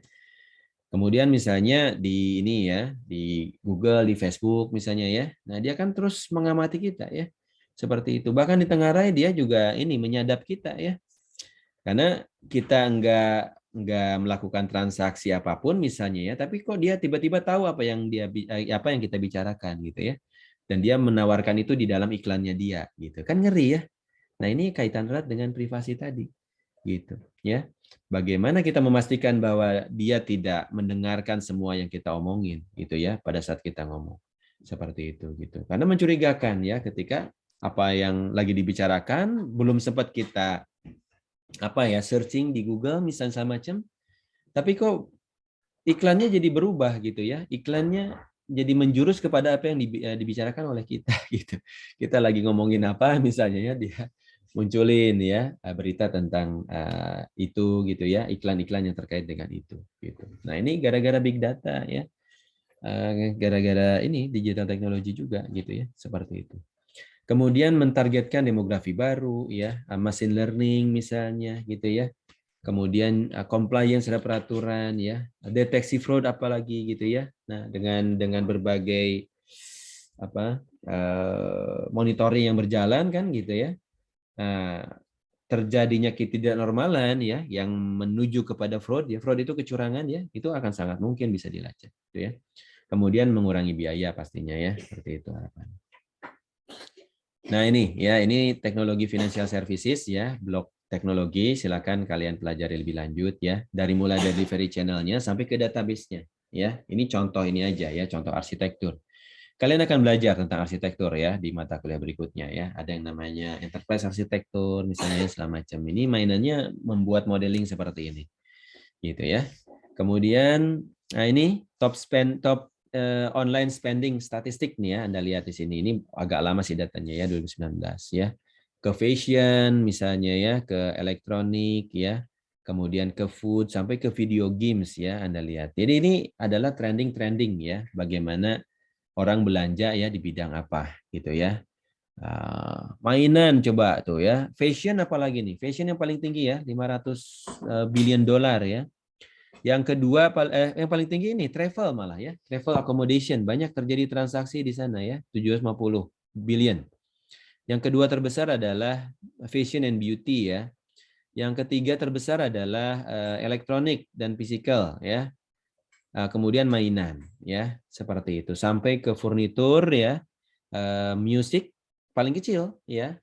Kemudian misalnya di ini ya, di Google, di Facebook misalnya ya. Nah, dia kan terus mengamati kita ya. Seperti itu. Bahkan di tengah raya dia juga ini menyadap kita ya. Karena kita nggak melakukan transaksi apapun misalnya ya, tapi kok dia tiba-tiba tahu apa yang kita bicarakan gitu ya, dan dia menawarkan itu di dalam iklannya dia gitu kan, ngeri ya. Nah ini kaitan erat dengan privasi tadi gitu ya. Bagaimana kita memastikan bahwa dia tidak mendengarkan semua yang kita omongin gitu ya pada saat kita ngomong seperti itu gitu, karena mencurigakan ya ketika apa yang lagi dibicarakan belum sempat kita searching di Google misalnya sama macam, tapi kok iklannya jadi berubah gitu ya, iklannya jadi menjurus kepada apa yang dibicarakan oleh kita gitu. Kita lagi ngomongin apa misalnya ya, dia munculin ya berita tentang itu gitu ya, iklan-iklan yang terkait dengan itu gitu. Nah ini gara-gara big data ya, gara-gara ini digital teknologi juga gitu ya, seperti itu. Kemudian mentargetkan demografi baru ya, machine learning misalnya gitu ya. Kemudian compliance terhadap peraturan ya, deteksi fraud apalagi gitu ya. Nah, dengan berbagai monitoring yang berjalan kan gitu ya. Nah, terjadinya ketidaknormalan ya yang menuju kepada fraud ya. Fraud itu kecurangan ya, itu akan sangat mungkin bisa dilacak gitu ya. Kemudian mengurangi biaya pastinya ya, seperti itu harapannya. Nah ini ya, ini teknologi financial services ya, blok teknologi, silakan kalian pelajari lebih lanjut ya, dari mulai delivery channelnya sampai ke database-nya ya. Ini contoh ini aja ya, contoh arsitektur. Kalian akan belajar tentang arsitektur ya di mata kuliah berikutnya ya. Ada yang namanya enterprise arsitektur misalnya segala macam. Ini mainannya membuat modeling seperti ini. Gitu ya. Kemudian nah ini top online spending statistik nih ya, Anda lihat di sini. Ini agak lama sih datanya ya, 2019 ya. Ke fashion misalnya ya, ke elektronik ya, kemudian ke food sampai ke video games ya, Anda lihat. Jadi ini adalah trending ya, bagaimana orang belanja ya di bidang apa gitu ya. Mainan coba tuh ya, fashion apalagi nih? Fashion yang paling tinggi ya, 500 billion dolar ya. Yang kedua, yang paling tinggi ini travel malah ya, travel accommodation, banyak terjadi transaksi di sana ya, 750 billion. Yang kedua terbesar adalah fashion and beauty ya. Yang ketiga terbesar adalah elektronik dan physical ya. Kemudian mainan ya, seperti itu. Sampai ke furnitur ya, musik paling kecil ya,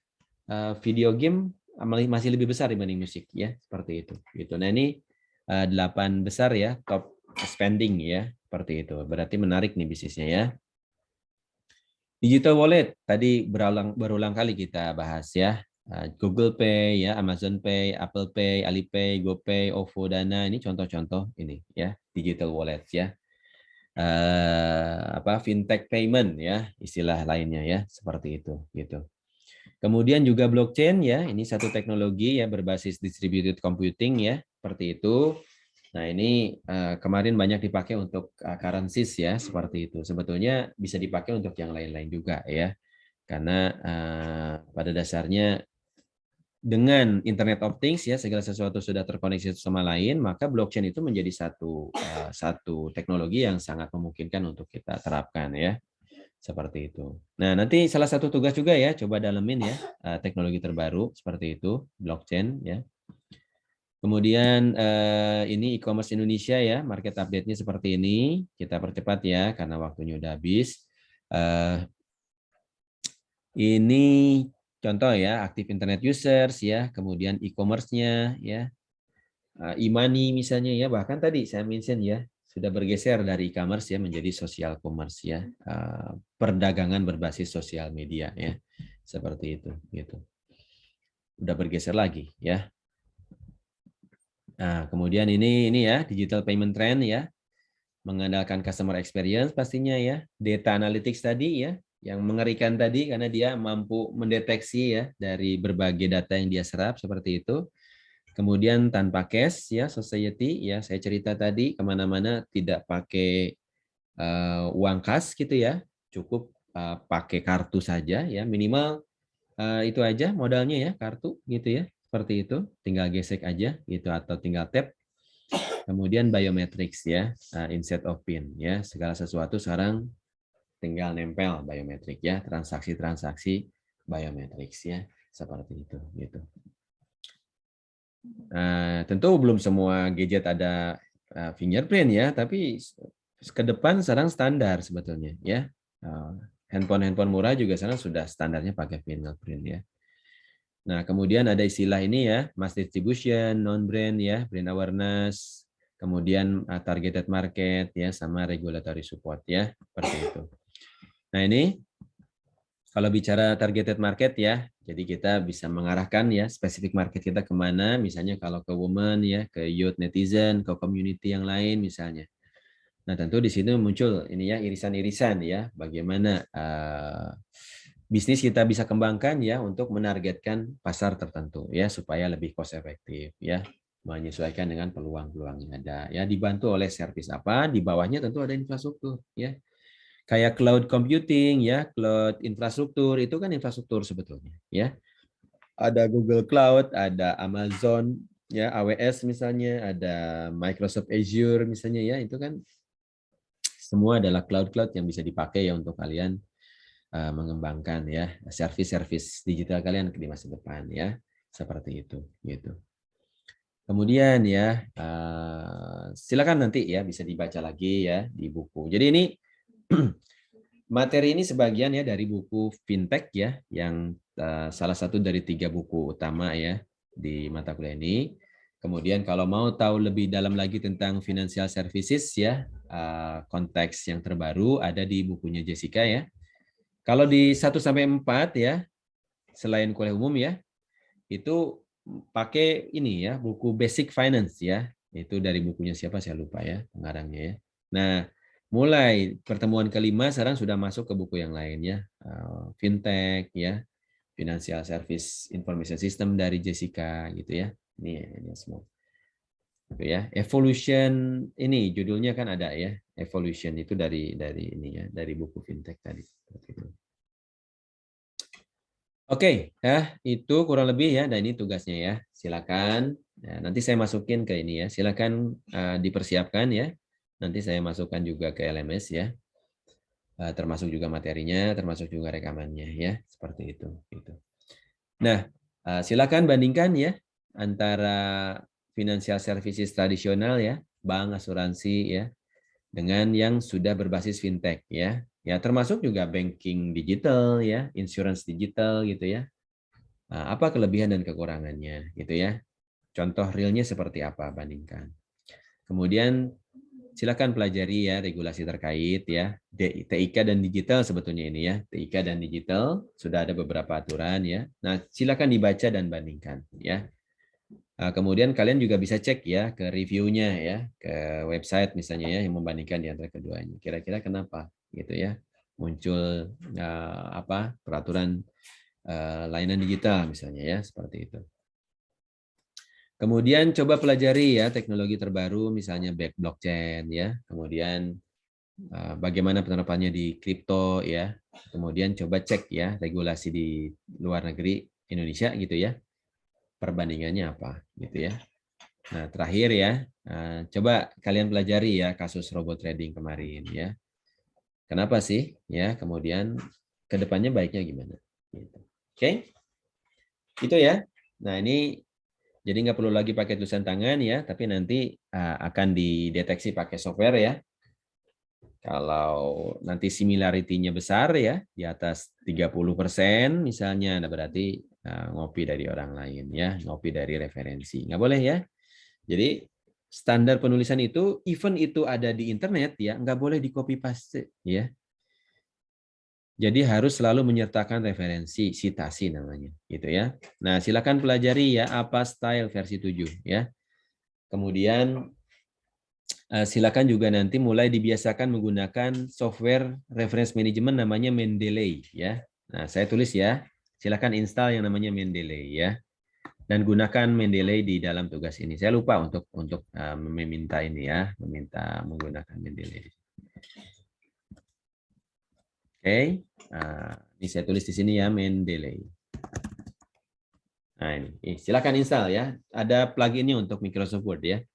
video game masih lebih besar dibanding musik ya, seperti itu. Gitu. Nah ini 8 besar ya top spending ya, seperti itu. Berarti menarik nih bisnisnya ya. Digital wallet tadi berulang kali kita bahas ya. Google Pay ya, Amazon Pay, Apple Pay, Alipay, GoPay, OVO, Dana, ini contoh-contoh ini ya, digital wallet ya. Fintech payment ya, istilah lainnya ya, seperti itu gitu. Kemudian juga blockchain ya, ini satu teknologi ya berbasis distributed computing ya, seperti itu. Nah, ini kemarin banyak dipakai untuk currencies ya, seperti itu. Sebetulnya bisa dipakai untuk yang lain-lain juga ya. Karena pada dasarnya dengan Internet of Things ya, segala sesuatu sudah terkoneksi sama lain, maka blockchain itu menjadi satu teknologi yang sangat memungkinkan untuk kita terapkan ya. Seperti itu. Nah, nanti salah satu tugas juga ya, coba dalemin ya teknologi terbaru seperti itu, blockchain ya. Kemudian ini e-commerce Indonesia ya, market update-nya seperti ini. Kita percepat ya, karena waktunya udah habis. Ini contoh ya, active internet users ya, kemudian e-commerce-nya ya, e-money misalnya ya, bahkan tadi saya mention ya, sudah bergeser dari e-commerce ya menjadi social commerce ya, perdagangan berbasis sosial media ya, seperti itu gitu. Udah bergeser lagi ya. Nah, kemudian ini ya, digital payment trend ya, mengandalkan customer experience pastinya ya, data analytics tadi ya, yang mengerikan tadi karena dia mampu mendeteksi ya dari berbagai data yang dia serap seperti itu. Kemudian tanpa cash ya, society ya, saya cerita tadi kemana-mana tidak pakai uang kas gitu ya, cukup pakai kartu saja ya, minimal itu aja modalnya ya, kartu gitu ya. Seperti itu, tinggal gesek aja gitu atau tinggal tap. Kemudian biometrics ya, instead of PIN ya, segala sesuatu sekarang tinggal nempel biometrik ya, transaksi-transaksi biometrics ya, seperti itu gitu. Tentu belum semua gadget ada fingerprint ya, tapi ke depan sekarang standar sebetulnya ya. Handphone murah juga sekarang sudah standarnya pakai fingerprint ya. Nah, kemudian ada istilah ini ya, mass distribution, non-brand ya, brand awareness, kemudian targeted market ya, sama regulatory support ya, seperti itu. Nah, ini kalau bicara targeted market ya, jadi kita bisa mengarahkan ya spesifik market kita kemana, misalnya kalau ke women ya, ke youth netizen, ke community yang lain misalnya. Nah, tentu di sini muncul ini ya irisan-irisan ya, bagaimana bisnis kita bisa kembangkan ya untuk menargetkan pasar tertentu ya supaya lebih cost efektif ya, menyesuaikan dengan peluang-peluang yang ada ya, dibantu oleh service apa, di bawahnya tentu ada infrastruktur ya. Kayak cloud computing ya, cloud infrastruktur itu kan infrastruktur sebetulnya ya. Ada Google Cloud, ada Amazon ya, AWS misalnya, ada Microsoft Azure misalnya ya, itu kan semua adalah cloud-cloud yang bisa dipakai ya untuk kalian mengembangkan ya service-service digital kalian di masa depan ya, seperti itu gitu. Kemudian ya silakan nanti ya bisa dibaca lagi ya di buku. Jadi ini materi ini sebagian ya dari buku fintech ya, yang salah satu dari 3 buku utama ya di mata kuliah ini. Kemudian kalau mau tahu lebih dalam lagi tentang financial services ya, konteks yang terbaru ada di bukunya Jessica ya. Kalau di 1-4 ya, selain kuliah umum ya, itu pakai ini ya, buku Basic Finance ya. Itu dari bukunya siapa saya lupa ya, pengarangnya ya. Nah, mulai pertemuan kelima sekarang sudah masuk ke buku yang lain ya. Fintech ya, Financial Service Information System dari Jessica gitu ya. Ini semua. Gitu ya. Evolution ini judulnya kan ada ya. Evolution itu dari ini ya, dari buku fintech tadi. Oke, ya itu kurang lebih ya. Dan ini tugasnya ya. Silakan. Ya, nanti saya masukin ke ini ya. Silakan dipersiapkan ya. Nanti saya masukkan juga ke LMS ya. Termasuk juga materinya, termasuk juga rekamannya ya. Seperti itu. Gitu. Nah, silakan bandingkan ya antara financial services tradisional ya, bank, asuransi ya, dengan yang sudah berbasis fintech ya. Ya, termasuk juga banking digital ya, insurance digital gitu ya. Apa kelebihan dan kekurangannya gitu ya. Contoh realnya seperti apa, bandingkan. Kemudian silakan pelajari ya regulasi terkait ya. TIK dan digital sebetulnya ini ya. TIK dan digital sudah ada beberapa aturan ya. Nah, silakan dibaca dan bandingkan ya. Kemudian kalian juga bisa cek ya ke reviewnya ya, ke website misalnya ya yang membandingkan di antara keduanya. Kira-kira kenapa gitu ya muncul peraturan layanan digital misalnya ya, seperti itu. Kemudian coba pelajari ya teknologi terbaru misalnya blockchain ya. Kemudian bagaimana penerapannya di kripto ya. Kemudian coba cek ya regulasi di luar negeri Indonesia gitu ya. Perbandingannya apa gitu ya. Nah, terakhir ya, coba kalian pelajari ya kasus robot trading kemarin ya. Kenapa sih ya? Kemudian kedepannya baiknya gimana? Gitu. Oke, itu ya. Nah, ini jadi nggak perlu lagi pakai tulisan tangan ya, tapi nanti akan dideteksi pakai software ya. Kalau nanti similarity-nya besar ya, di atas 30% misalnya, nah berarti ngopi dari orang lain ya, ngopi dari referensi. Nggak boleh ya. Jadi standar penulisan itu, even itu ada di internet ya, nggak boleh di copy paste ya. Jadi harus selalu menyertakan referensi, sitasi namanya, gitu ya. Nah, silakan pelajari ya apa style versi 7 ya. Kemudian silakan juga nanti mulai dibiasakan menggunakan software reference management namanya Mendeley ya. Nah, saya tulis ya. Silakan install yang namanya Mendeley ya. Dan gunakan Mendeley di dalam tugas ini. Saya lupa untuk meminta ini ya, meminta menggunakan Mendeley. Oke, ini saya tulis di sini ya, Mendeley. Nah ini, silakan install ya. Ada pluginnya untuk Microsoft Word ya.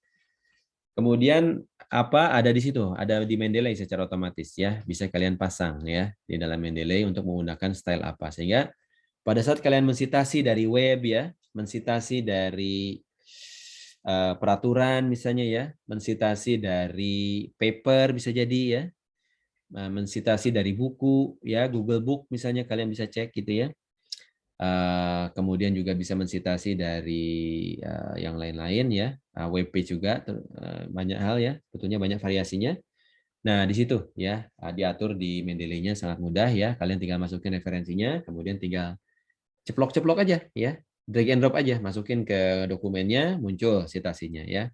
Kemudian apa ada di situ? Ada di Mendeley secara otomatis ya. Bisa kalian pasang ya di dalam Mendeley untuk menggunakan style apa. Sehingga pada saat kalian mensitasi dari web ya, mensitasi dari peraturan misalnya ya, mensitasi dari paper bisa jadi ya, mensitasi dari buku ya, Google Book misalnya kalian bisa cek gitu ya. Kemudian juga bisa mensitasi dari yang lain-lain ya, web page juga banyak hal ya, tentunya banyak variasinya. Nah di situ ya diatur di Mendeley-nya sangat mudah ya, kalian tinggal masukin referensinya, kemudian tinggal ceplok-ceplok aja ya, drag and drop aja, masukin ke dokumennya, muncul citasinya ya.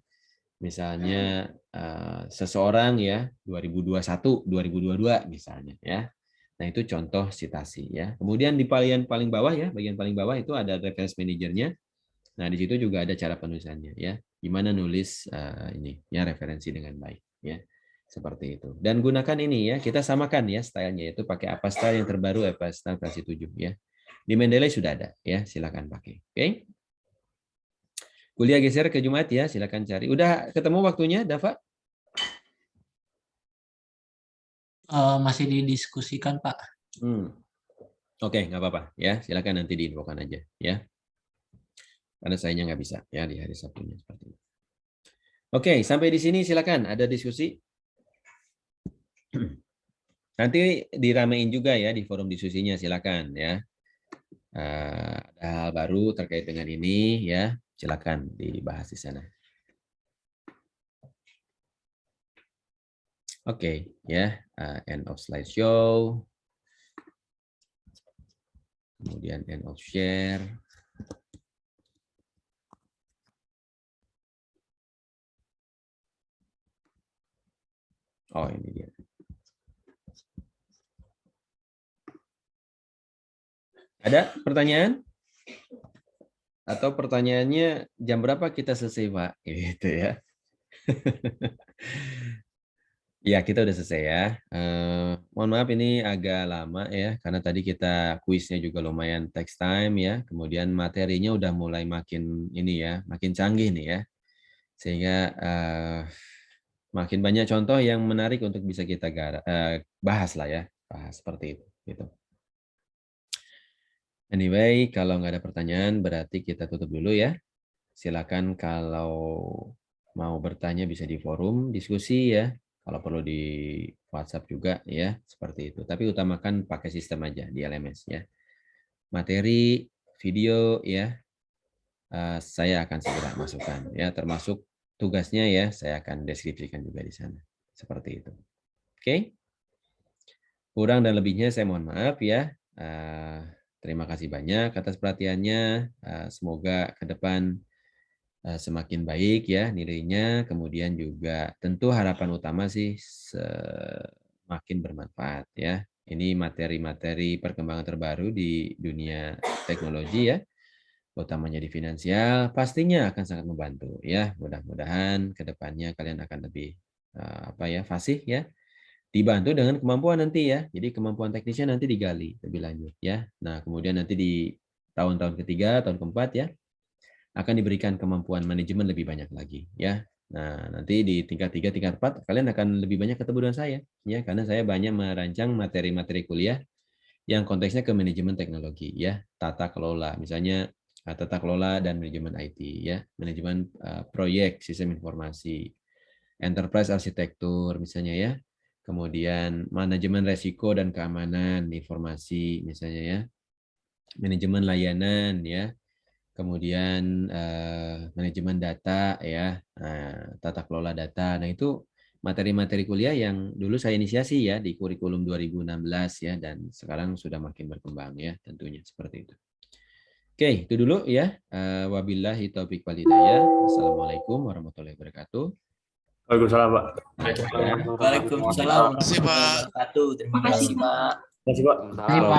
Misalnya seseorang ya 2021, 2022 misalnya ya. Nah, itu contoh citasi ya. Kemudian di bagian paling bawah ya, bagian paling bawah itu ada reference manager-nya. Nah, di situ juga ada cara penulisannya ya. Gimana nulis ini ya referensi dengan baik ya. Seperti itu. Dan gunakan ini ya, kita samakan ya stylenya, itu pakai apa style yang terbaru, apa style versi 7 ya. Di Mendeley sudah ada ya, silakan pakai. Oke. Kuliah geser ke Jumat ya, silakan cari. Udah ketemu waktunya, Dava? Masih didiskusikan, Pak. Oke, nggak apa-apa ya. Silakan nanti diinfokan aja ya. Karena sayanya nggak bisa ya di hari Sabtunya seperti itu. Oke, sampai di sini silakan. Ada diskusi? Nanti diramein juga ya di forum diskusinya, silakan ya. Ada hal baru terkait dengan ini ya, silakan dibahas di sana. Oke, ya, end of slideshow. Kemudian end of share. Oh, ini dia. Ada pertanyaan? Atau pertanyaannya jam berapa kita selesai, Pak? Gitu ya. Ya, kita udah selesai ya. Mohon maaf ini agak lama ya, karena tadi kita kuisnya juga lumayan text time ya. Kemudian materinya udah mulai makin ini ya, makin canggih nih ya. Sehingga makin banyak contoh yang menarik untuk bisa kita bahas lah ya, bahas seperti itu. Gitu. Anyway, kalau nggak ada pertanyaan berarti kita tutup dulu ya. Silakan kalau mau bertanya bisa di forum diskusi ya. Kalau perlu di WhatsApp juga ya, seperti itu. Tapi utamakan pakai sistem aja di LMS ya. Materi, video ya, saya akan segera masukkan ya, termasuk tugasnya ya, saya akan deskripsikan juga di sana. Seperti itu. Oke? Kurang dan lebihnya saya mohon maaf ya. Terima kasih banyak atas perhatiannya. Semoga ke depan semakin baik ya nilainya, kemudian juga tentu harapan utama sih semakin bermanfaat ya. Ini materi-materi perkembangan terbaru di dunia teknologi ya, utamanya di finansial, pastinya akan sangat membantu ya. Mudah-mudahan ke depannya kalian akan lebih fasih ya. Dibantu dengan kemampuan nanti ya. Jadi kemampuan teknisnya nanti digali lebih lanjut ya. Nah, kemudian nanti di tahun-tahun ketiga, tahun keempat ya, akan diberikan kemampuan manajemen lebih banyak lagi ya. Nah, nanti di tingkat 3, tingkat 4 kalian akan lebih banyak ketemu dengan saya ya, karena saya banyak merancang materi-materi kuliah yang konteksnya ke manajemen teknologi ya, tata kelola misalnya, tata kelola dan manajemen IT ya, manajemen proyek sistem informasi, enterprise arsitektur misalnya ya. Kemudian manajemen resiko dan keamanan informasi misalnya ya. Manajemen layanan ya. Kemudian manajemen data ya, tata kelola data. Nah, itu materi-materi kuliah yang dulu saya inisiasi ya di kurikulum 2016 ya, dan sekarang sudah makin berkembang ya tentunya seperti itu. Oke, itu dulu ya. Wabillahi taufiq wal hidayah. Wassalamualaikum warahmatullahi wabarakatuh. Waalaikumsalam, Pak. Waalaikumsalam warahmatullahi wabarakatuh. Terima kasih, Pak. Terima kasih, Pak.